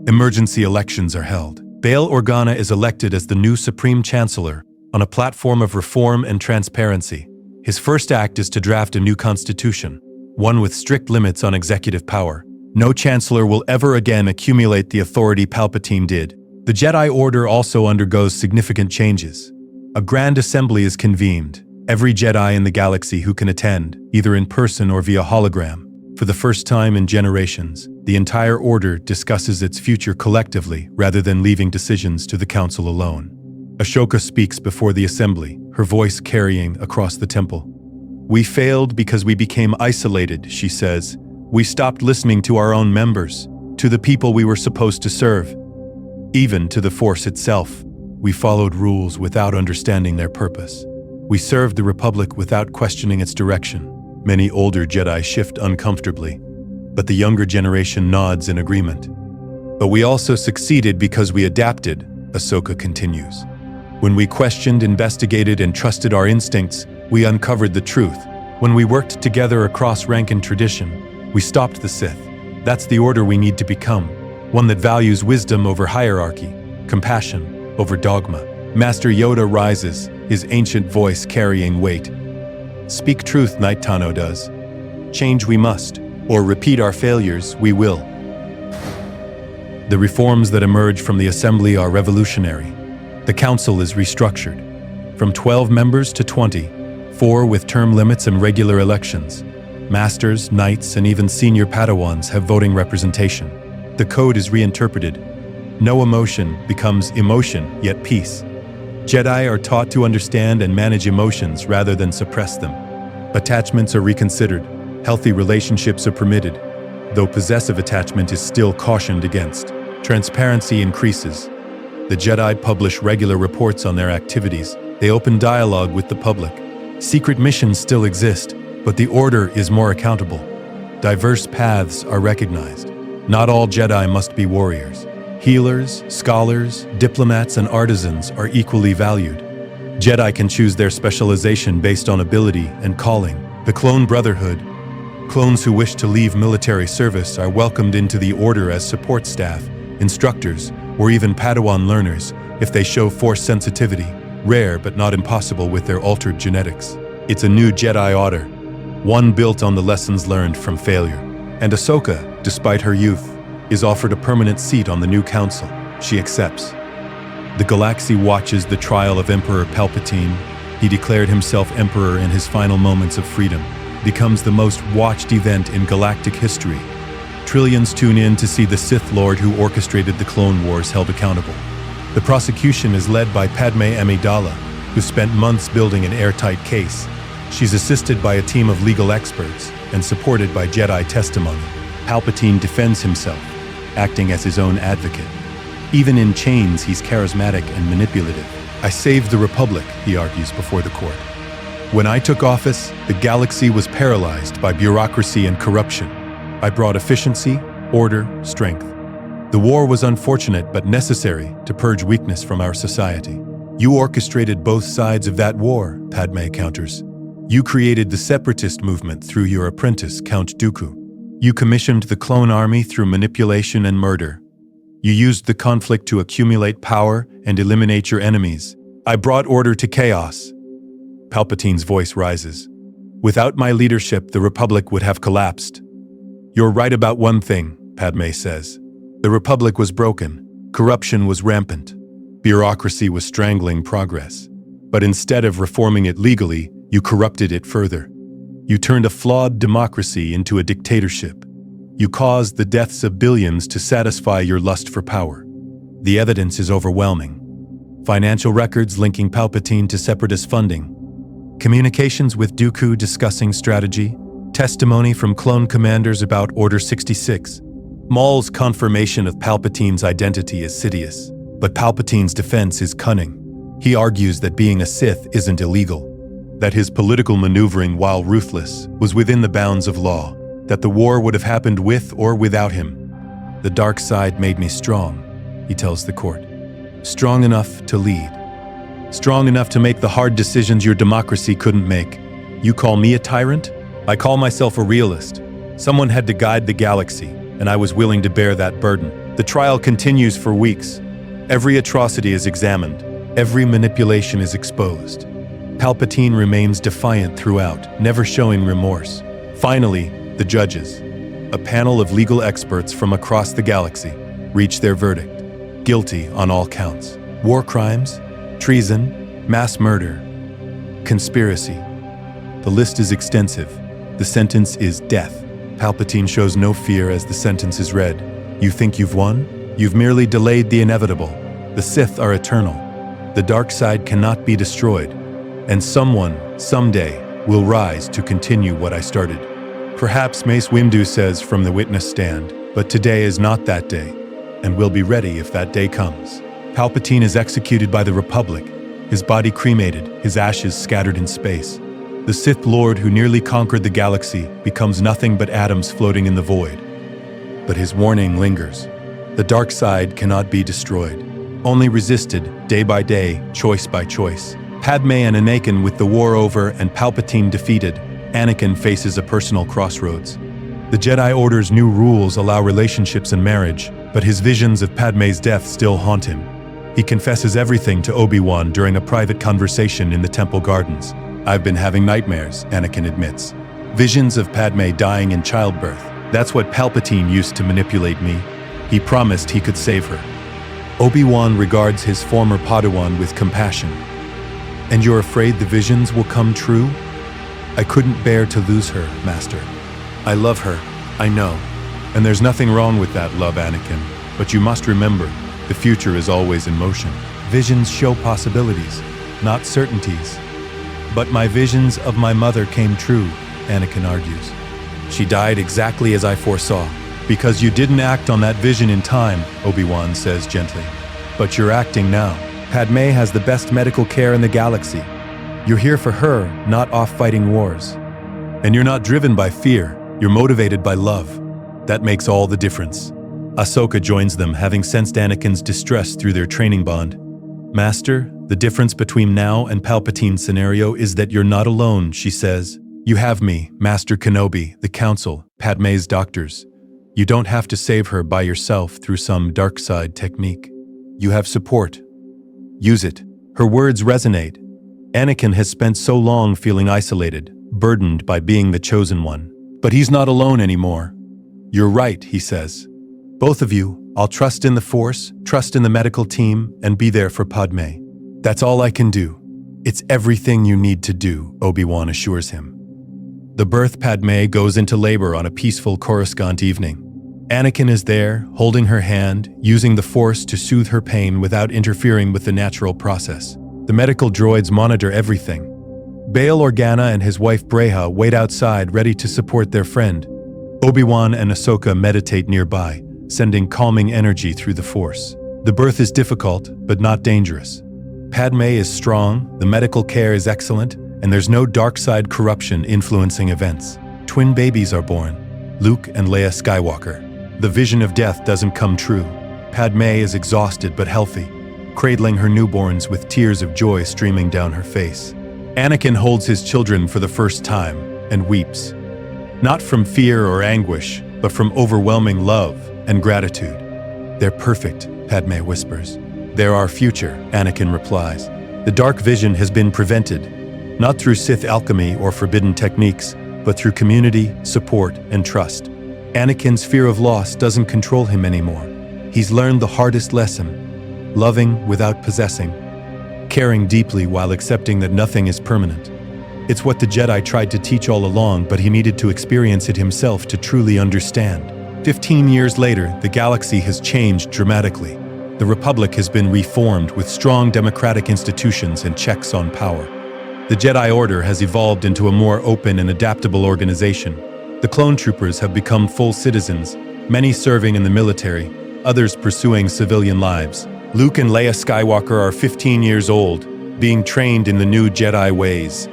Emergency elections are held. Bail Organa is elected as the new Supreme Chancellor on a platform of reform and transparency. His first act is to draft a new constitution, one with strict limits on executive power. No chancellor will ever again accumulate the authority Palpatine did. The Jedi Order also undergoes significant changes. A grand assembly is convened. Every Jedi in the galaxy who can attend, either in person or via hologram. For the first time in generations, the entire Order discusses its future collectively rather than leaving decisions to the Council alone. Ahsoka speaks before the assembly, her voice carrying across the temple. "We failed because we became isolated," she says. "We stopped listening to our own members, to the people we were supposed to serve. Even to the Force itself, we followed rules without understanding their purpose. We served the Republic without questioning its direction." Many older Jedi shift uncomfortably, but the younger generation nods in agreement. "But we also succeeded because we adapted," Ahsoka continues. "When we questioned, investigated, and trusted our instincts, we uncovered the truth. When we worked together across rank and tradition, we stopped the Sith. That's the Order we need to become, one that values wisdom over hierarchy, compassion over dogma." Master Yoda rises, his ancient voice carrying weight. "Speak truth," Knight Tano does. "Change we must, or repeat our failures we will." The reforms that emerge from the assembly are revolutionary. The council is restructured. From 12 members to 20, 4 with term limits and regular elections. Masters, knights, and even senior Padawans have voting representation. The code is reinterpreted. No emotion becomes emotion, yet peace. Jedi are taught to understand and manage emotions rather than suppress them. Attachments are reconsidered. Healthy relationships are permitted, though possessive attachment is still cautioned against. Transparency increases. The Jedi publish regular reports on their activities. They open dialogue with the public. Secret missions still exist, but the Order is more accountable. Diverse paths are recognized. Not all Jedi must be warriors. Healers, scholars, diplomats, and artisans are equally valued. Jedi can choose their specialization based on ability and calling. The Clone Brotherhood. Clones who wish to leave military service are welcomed into the Order as support staff, instructors, or even Padawan learners if they show Force sensitivity, rare but not impossible with their altered genetics. It's a new Jedi Order, one built on the lessons learned from failure. And Ahsoka, despite her youth, is offered a permanent seat on the new council. She accepts. The galaxy watches the trial of Emperor Palpatine. He declared himself emperor in his final moments of freedom. Becomes the most watched event in galactic history. Trillions tune in to see the Sith Lord who orchestrated the Clone Wars held accountable. The prosecution is led by Padme Amidala, who spent months building an airtight case. She's assisted by a team of legal experts and supported by Jedi testimony. Palpatine defends himself, acting as his own advocate. Even in chains, he's charismatic and manipulative. "I saved the Republic," he argues before the court. "When I took office, the galaxy was paralyzed by bureaucracy and corruption. I brought efficiency, order, strength. The war was unfortunate but necessary to purge weakness from our society." "You orchestrated both sides of that war," Padme counters. "You created the separatist movement through your apprentice, Count Dooku. You commissioned the clone army through manipulation and murder. You used the conflict to accumulate power and eliminate your enemies. I brought order to chaos." Palpatine's voice rises. "Without my leadership, the Republic would have collapsed." "You're right about one thing," Padme says. "The Republic was broken. Corruption was rampant. Bureaucracy was strangling progress. But instead of reforming it legally, you corrupted it further. You turned a flawed democracy into a dictatorship. You caused the deaths of billions to satisfy your lust for power. The evidence is overwhelming. Financial records linking Palpatine to separatist funding. Communications with Dooku discussing strategy. Testimony from clone commanders about Order 66. Maul's confirmation of Palpatine's identity as Sidious. But Palpatine's defense is cunning. He argues that being a Sith isn't illegal, that his political maneuvering, while ruthless, was within the bounds of law, that the war would have happened with or without him. The dark side made me strong, he tells the court. Strong enough to lead. Strong enough to make the hard decisions your democracy couldn't make. You call me a tyrant? I call myself a realist. Someone had to guide the galaxy, and I was willing to bear that burden. The trial continues for weeks. Every atrocity is examined. Every manipulation is exposed. Palpatine remains defiant throughout, never showing remorse. Finally, the judges, a panel of legal experts from across the galaxy, reach their verdict. Guilty on all counts. War crimes, treason, mass murder, conspiracy. The list is extensive. The sentence is death. Palpatine shows no fear as the sentence is read. You think you've won? You've merely delayed the inevitable. The Sith are eternal. The dark side cannot be destroyed. And someone, someday, will rise to continue what I started. Perhaps Mace Windu says from the witness stand, but today is not that day, and we'll be ready if that day comes. Palpatine is executed by the Republic, his body cremated, his ashes scattered in space. The Sith Lord who nearly conquered the galaxy becomes nothing but atoms floating in the void. But his warning lingers. The dark side cannot be destroyed, only resisted day by day, choice by choice. Padme and Anakin with the war over and Palpatine defeated, Anakin faces a personal crossroads. The Jedi Order's new rules allow relationships and marriage, but his visions of Padme's death still haunt him. He confesses everything to Obi-Wan during a private conversation in the Temple Gardens. I've been having nightmares, Anakin admits. Visions of Padme dying in childbirth. That's what Palpatine used to manipulate me. He promised he could save her. Obi-Wan regards his former Padawan with compassion. And you're afraid the visions will come true? I couldn't bear to lose her, Master. I love her, I know. And there's nothing wrong with that love, Anakin. But you must remember, the future is always in motion. Visions show possibilities, not certainties. But my visions of my mother came true, Anakin argues. She died exactly as I foresaw. Because you didn't act on that vision in time, Obi-Wan says gently. But you're acting now. Padme has the best medical care in the galaxy. You're here for her, not off fighting wars. And you're not driven by fear, you're motivated by love. That makes all the difference. Ahsoka joins them, having sensed Anakin's distress through their training bond. Master, the difference between now and Palpatine's scenario is that you're not alone, she says. You have me, Master Kenobi, the Council, Padme's doctors. You don't have to save her by yourself through some dark side technique. You have support. Use it. Her words resonate. Anakin has spent so long feeling isolated, burdened by being the chosen one. But he's not alone anymore. You're right, he says. Both of you, I'll trust in the Force, trust in the medical team, and be there for Padme. That's all I can do. It's everything you need to do, Obi-Wan assures him. The birth Padme goes into labor on a peaceful Coruscant evening. Anakin is there, holding her hand, using the Force to soothe her pain without interfering with the natural process. The medical droids monitor everything. Bail Organa and his wife Breha wait outside, ready to support their friend. Obi-Wan and Ahsoka meditate nearby, sending calming energy through the Force. The birth is difficult, but not dangerous. Padme is strong, the medical care is excellent, and there's no dark side corruption influencing events. Twin babies are born, Luke and Leia Skywalker. The vision of death doesn't come true. Padme is exhausted but healthy, cradling her newborns with tears of joy streaming down her face. Anakin holds his children for the first time and weeps. Not from fear or anguish, but from overwhelming love and gratitude. They're perfect, Padme whispers. They're our future, Anakin replies. The dark vision has been prevented, not through Sith alchemy or forbidden techniques, but through community, support, and trust. Anakin's fear of loss doesn't control him anymore. He's learned the hardest lesson: loving without possessing, caring deeply while accepting that nothing is permanent. It's what the Jedi tried to teach all along, but he needed to experience it himself to truly understand. 15 years later, the galaxy has changed dramatically. The Republic has been reformed with strong democratic institutions and checks on power. The Jedi Order has evolved into a more open and adaptable organization. The clone troopers have become full citizens, many serving in the military, others pursuing civilian lives. Luke and Leia Skywalker are 15 years old, being trained in the new Jedi ways.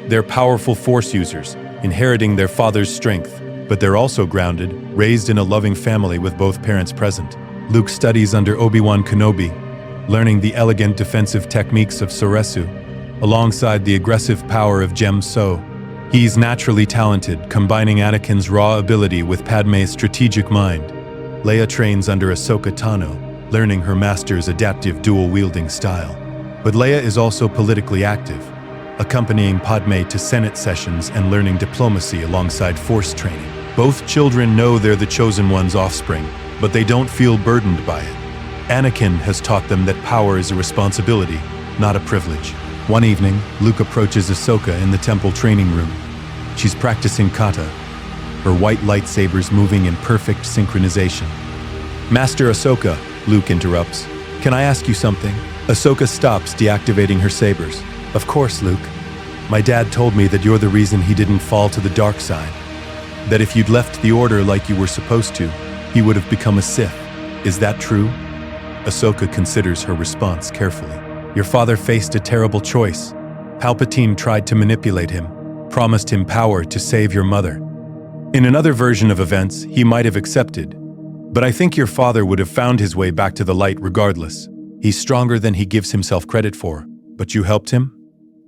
They're powerful Force users, inheriting their father's strength, but they're also grounded, raised in a loving family with both parents present. Luke studies under Obi-Wan Kenobi, learning the elegant defensive techniques of Soresu, alongside the aggressive power of Jem So. He's naturally talented, combining Anakin's raw ability with Padme's strategic mind. Leia trains under Ahsoka Tano, learning her master's adaptive dual-wielding style. But Leia is also politically active, accompanying Padme to Senate sessions and learning diplomacy alongside Force training. Both children know they're the chosen one's offspring, but they don't feel burdened by it. Anakin has taught them that power is a responsibility, not a privilege. One evening, Luke approaches Ahsoka in the temple training room. She's practicing kata, her white lightsabers moving in perfect synchronization. "Master Ahsoka," Luke interrupts. "Can I ask you something?" Ahsoka stops, deactivating her sabers. "Of course, Luke. My dad told me that you're the reason he didn't fall to the dark side. That if you'd left the Order like you were supposed to, he would have become a Sith. Is that true?" Ahsoka considers her response carefully. "Your father faced a terrible choice. Palpatine tried to manipulate him, promised him power to save your mother. In another version of events, he might have accepted. But I think your father would have found his way back to the light regardless. He's stronger than he gives himself credit for. But you helped him?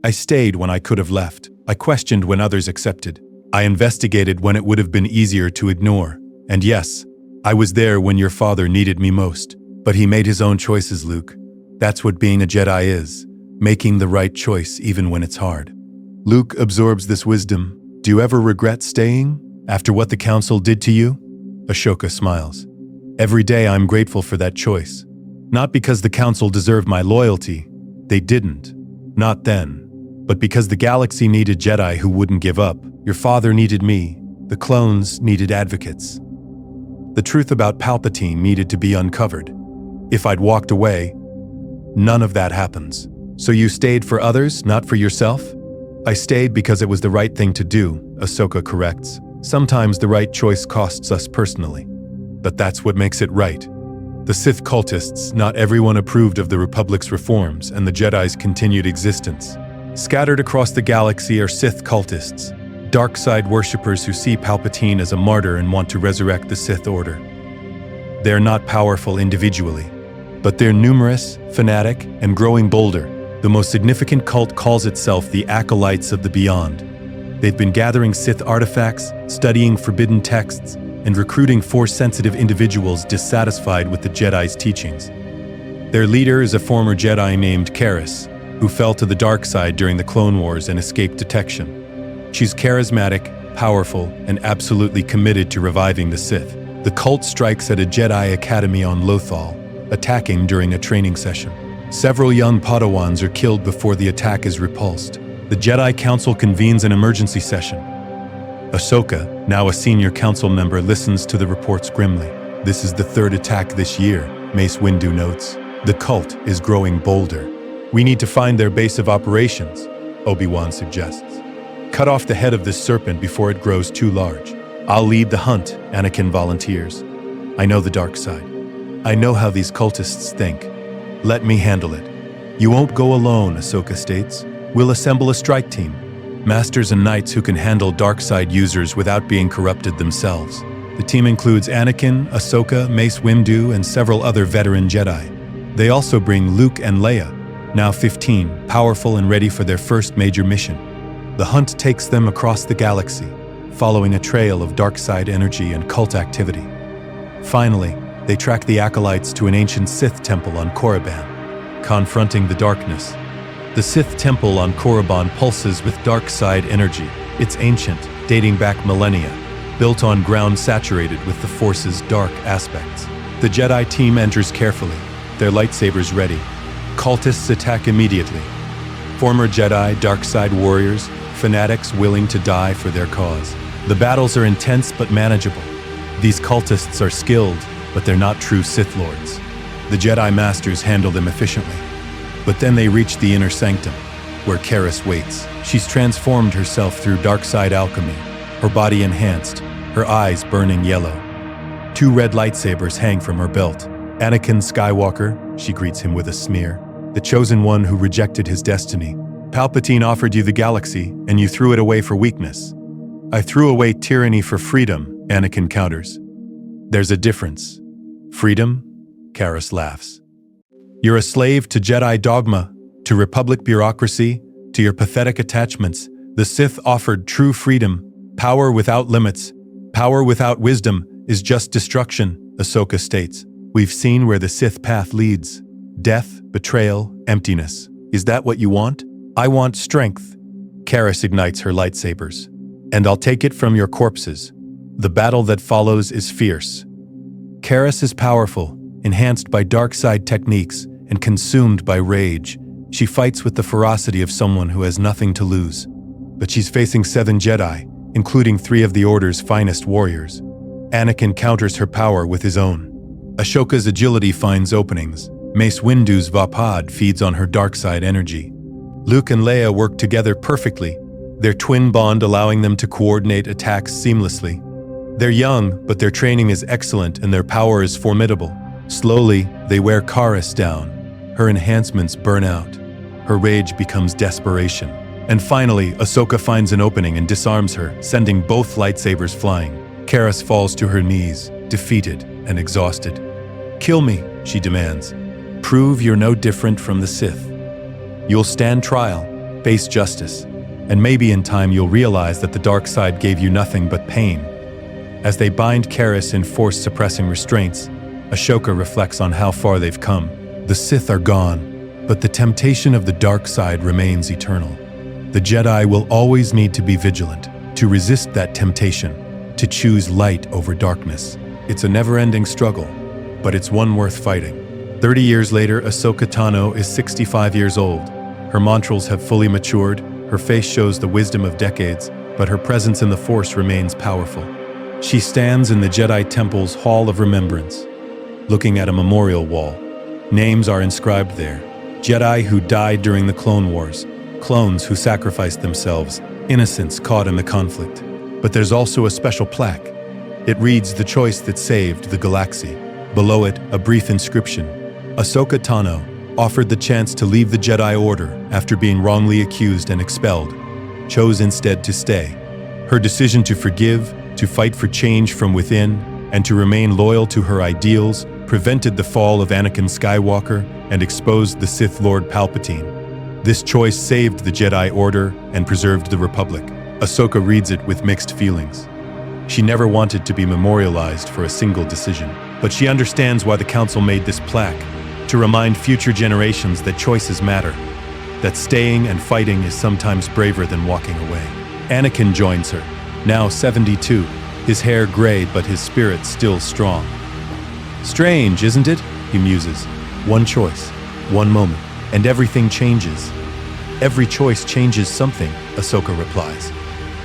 I stayed when I could have left. I questioned when others accepted. I investigated when it would have been easier to ignore. And yes, I was there when your father needed me most. But he made his own choices, Luke. That's what being a Jedi is, making the right choice even when it's hard." Luke absorbs this wisdom. "Do you ever regret staying, after what the Council did to you?" Ahsoka smiles. "Every day I'm grateful for that choice. Not because the Council deserved my loyalty. They didn't. Not then. But because the galaxy needed Jedi who wouldn't give up. Your father needed me. The clones needed advocates. The truth about Palpatine needed to be uncovered. If I'd walked away, none of that happens. So you stayed for others, not for yourself?" "I stayed because it was the right thing to do," Ahsoka corrects. "Sometimes the right choice costs us personally. But that's what makes it right." The Sith cultists, not everyone approved of the Republic's reforms and the Jedi's continued existence. Scattered across the galaxy are Sith cultists, dark side worshippers who see Palpatine as a martyr and want to resurrect the Sith Order. They're not powerful individually, but they're numerous, fanatic, and growing bolder. The most significant cult calls itself the Acolytes of the Beyond. They've been gathering Sith artifacts, studying forbidden texts, and recruiting Force-sensitive individuals dissatisfied with the Jedi's teachings. Their leader is a former Jedi named Karis, who fell to the dark side during the Clone Wars and escaped detection. She's charismatic, powerful, and absolutely committed to reviving the Sith. The cult strikes at a Jedi academy on Lothal, attacking during a training session. Several young Padawans are killed before the attack is repulsed. The Jedi Council convenes an emergency session. Ahsoka, now a senior council member, listens to the reports grimly. "This is the third attack this year," Mace Windu notes. "The cult is growing bolder. We need to find their base of operations," Obi-Wan suggests. "Cut off the head of this serpent before it grows too large." "I'll lead the hunt," Anakin volunteers. "I know the dark side. I know how these cultists think. Let me handle it." "You won't go alone," Ahsoka states. "We'll assemble a strike team. Masters and knights who can handle dark side users without being corrupted themselves." The team includes Anakin, Ahsoka, Mace Windu, and several other veteran Jedi. They also bring Luke and Leia, now 15, powerful and ready for their first major mission. The hunt takes them across the galaxy, following a trail of dark side energy and cult activity. Finally, they track the acolytes to an ancient Sith temple on Korriban, confronting the darkness. The Sith temple on Korriban pulses with dark side energy. It's ancient, dating back millennia, built on ground saturated with the Force's dark aspects. The Jedi team enters carefully, their lightsabers ready. Cultists attack immediately. Former Jedi, dark side warriors, fanatics willing to die for their cause. The battles are intense but manageable. These cultists are skilled, but they're not true Sith Lords. The Jedi Masters handle them efficiently. But then they reach the inner sanctum, where Karis waits. She's transformed herself through dark side alchemy, her body enhanced, her eyes burning yellow. 2 red lightsabers hang from her belt. "Anakin Skywalker," she greets him with a smear. the chosen one who rejected his destiny. Palpatine offered you the galaxy, and you threw it away for weakness. I threw away tyranny for freedom, Anakin counters. There's a difference. Freedom? Karis laughs. You're a slave to Jedi dogma, to Republic bureaucracy, to your pathetic attachments. The Sith offered true freedom, power without limits. Power without wisdom is just destruction, Ahsoka states. We've seen where the Sith path leads. Death, betrayal, emptiness. Is that what you want? I want strength. Karis ignites her lightsabers. And I'll take it from your corpses. The battle that follows is fierce. Karis is powerful, enhanced by dark side techniques, and consumed by rage. She fights with the ferocity of someone who has nothing to lose. But she's facing 7 Jedi, including 3 of the Order's finest warriors. Anakin counters her power with his own. Ahsoka's agility finds openings. Mace Windu's Vapad feeds on her dark side energy. Luke and Leia work together perfectly, their twin bond allowing them to coordinate attacks seamlessly. They're young, but their training is excellent and their power is formidable. Slowly, they wear Karis down. Her enhancements burn out. Her rage becomes desperation. And finally, Ahsoka finds an opening and disarms her, sending both lightsabers flying. Karis falls to her knees, defeated and exhausted. Kill me, she demands. Prove you're no different from the Sith. You'll stand trial, face justice, and maybe in time you'll realize that the dark side gave you nothing but pain. As they bind Karis in force-suppressing restraints, Ahsoka reflects on how far they've come. The Sith are gone, but the temptation of the dark side remains eternal. The Jedi will always need to be vigilant, to resist that temptation, to choose light over darkness. It's a never-ending struggle, but it's one worth fighting. 30 years later, Ahsoka Tano is 65 years old. Her mantrals have fully matured, her face shows the wisdom of decades, but her presence in the Force remains powerful. She stands in the Jedi Temple's Hall of Remembrance, looking at a memorial wall. Names are inscribed there. Jedi who died during the Clone Wars, clones who sacrificed themselves, innocents caught in the conflict. But there's also a special plaque. It reads, "The choice that saved the galaxy." Below it, a brief inscription. Ahsoka Tano offered the chance to leave the Jedi Order after being wrongly accused and expelled, chose instead to stay. Her decision to forgive, to fight for change from within, and to remain loyal to her ideals prevented the fall of Anakin Skywalker and exposed the Sith Lord Palpatine. This choice saved the Jedi Order and preserved the Republic. Ahsoka reads it with mixed feelings. She never wanted to be memorialized for a single decision, but she understands why the Council made this plaque, to remind future generations that choices matter, that staying and fighting is sometimes braver than walking away. Anakin joins her, now 72, his hair gray but his spirit still strong. Strange, isn't it? He muses. One choice, one moment, and everything changes. Every choice changes something, Ahsoka replies.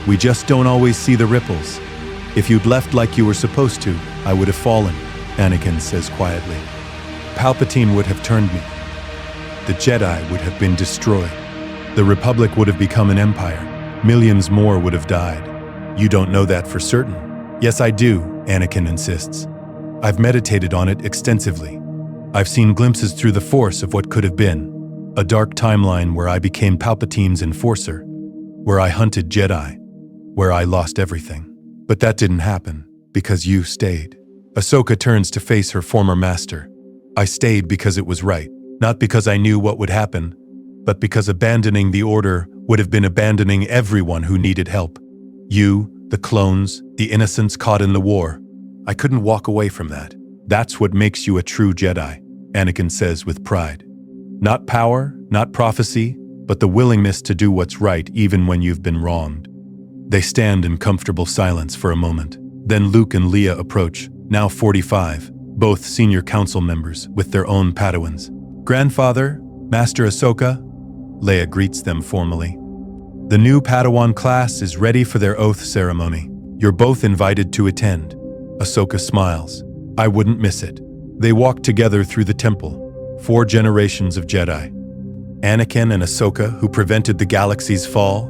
We just don't always see the ripples. If you'd left like you were supposed to, I would have fallen, Anakin says quietly. Palpatine would have turned me. The Jedi would have been destroyed. The Republic would have become an empire. Millions more would have died. You don't know that for certain. Yes, I do, Anakin insists. I've meditated on it extensively. I've seen glimpses through the Force of what could have been. A dark timeline where I became Palpatine's enforcer, where I hunted Jedi, where I lost everything. But that didn't happen, because you stayed. Ahsoka turns to face her former master. I stayed because it was right, not because I knew what would happen, but because abandoning the Order would have been abandoning everyone who needed help. You, the clones, the innocents caught in the war. I couldn't walk away from that. That's what makes you a true Jedi, Anakin says with pride. Not power, not prophecy, but the willingness to do what's right even when you've been wronged. They stand in comfortable silence for a moment. Then Luke and Leia approach, now 45, both senior council members with their own Padawans. Grandfather, Master Ahsoka, Leia greets them formally. The new Padawan class is ready for their oath ceremony. You're both invited to attend. Ahsoka smiles. I wouldn't miss it. They walk together through the temple, 4 generations of Jedi. Anakin and Ahsoka, who prevented the galaxy's fall,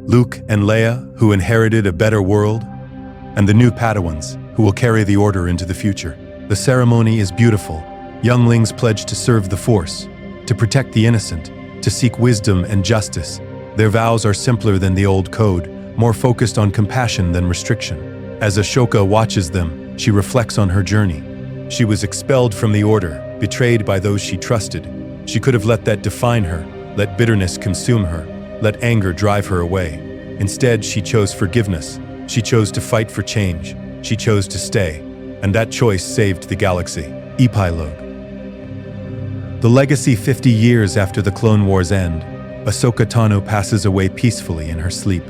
Luke and Leia, who inherited a better world, and the new Padawans, who will carry the Order into the future. The ceremony is beautiful. Younglings pledge to serve the Force, to protect the innocent, to seek wisdom and justice. Their vows are simpler than the old code, more focused on compassion than restriction. As Ahsoka watches them, she reflects on her journey. She was expelled from the Order, betrayed by those she trusted. She could have let that define her, let bitterness consume her, let anger drive her away. Instead, she chose forgiveness. She chose to fight for change. She chose to stay. And that choice saved the galaxy. Epilogue. The legacy 50 years after the Clone Wars end, Ahsoka Tano passes away peacefully in her sleep.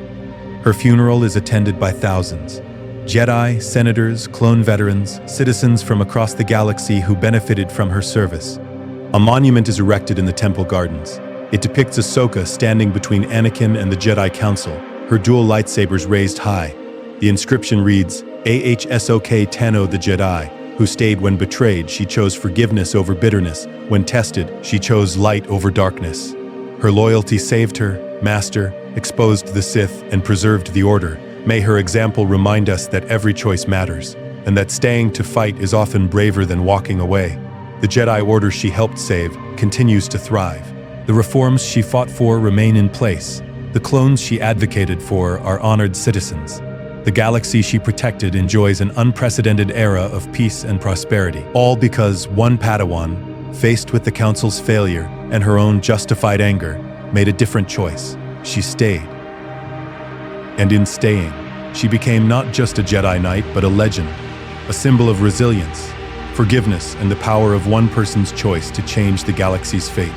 Her funeral is attended by thousands. Jedi, senators, clone veterans, citizens from across the galaxy who benefited from her service. A monument is erected in the Temple Gardens. It depicts Ahsoka standing between Anakin and the Jedi Council, her dual lightsabers raised high. The inscription reads, Ahsoka Tano the Jedi, who stayed when betrayed. She chose forgiveness over bitterness. When tested, she chose light over darkness. Her loyalty saved her, Master, exposed the Sith, and preserved the Order. May her example remind us that every choice matters, and that staying to fight is often braver than walking away. The Jedi Order she helped save continues to thrive. The reforms she fought for remain in place. The clones she advocated for are honored citizens. The galaxy she protected enjoys an unprecedented era of peace and prosperity, all because one Padawan, faced with the Council's failure and her own justified anger, made a different choice. She stayed. And in staying, she became not just a Jedi Knight, but a legend, a symbol of resilience, forgiveness, and the power of one person's choice to change the galaxy's fate.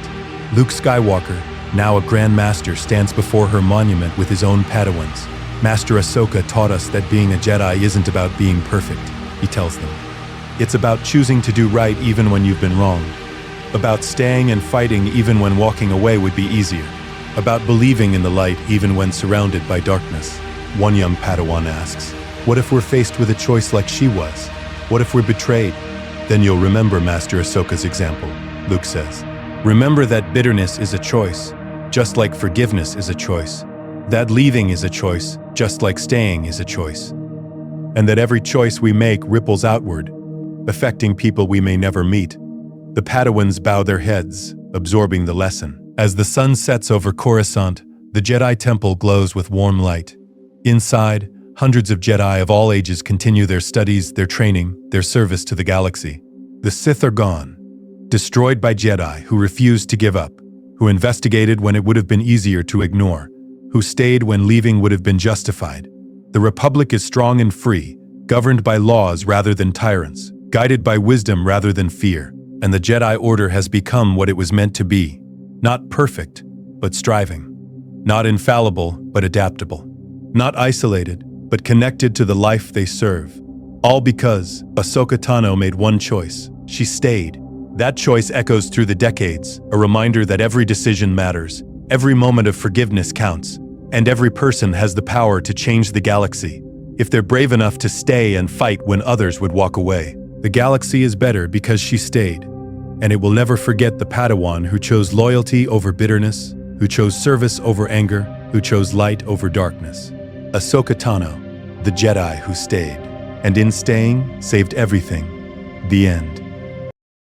Luke Skywalker, now a Grand Master, stands before her monument with his own Padawans. Master Ahsoka taught us that being a Jedi isn't about being perfect, he tells them. It's about choosing to do right even when you've been wrong. About staying and fighting even when walking away would be easier. About believing in the light even when surrounded by darkness. One young Padawan asks, what if we're faced with a choice like she was? What if we're betrayed? Then you'll remember Master Ahsoka's example, Luke says. Remember that bitterness is a choice, just like forgiveness is a choice. That leaving is a choice, just like staying is a choice. And that every choice we make ripples outward, affecting people we may never meet. The Padawans bow their heads, absorbing the lesson. As the sun sets over Coruscant, the Jedi Temple glows with warm light. Inside, hundreds of Jedi of all ages continue their studies, their training, their service to the galaxy. The Sith are gone, destroyed by Jedi who refused to give up, who investigated when it would have been easier to ignore, who stayed when leaving would have been justified. The Republic is strong and free, governed by laws rather than tyrants, guided by wisdom rather than fear, and the Jedi Order has become what it was meant to be. Not perfect, but striving. Not infallible, but adaptable. Not isolated, but connected to the life they serve. All because Ahsoka Tano made one choice. She stayed. That choice echoes through the decades, a reminder that every decision matters, every moment of forgiveness counts, and every person has the power to change the galaxy, if they're brave enough to stay and fight when others would walk away. The galaxy is better because she stayed, and it will never forget the Padawan who chose loyalty over bitterness, who chose service over anger, who chose light over darkness. Ahsoka Tano, the Jedi who stayed, and in staying, saved everything. The end.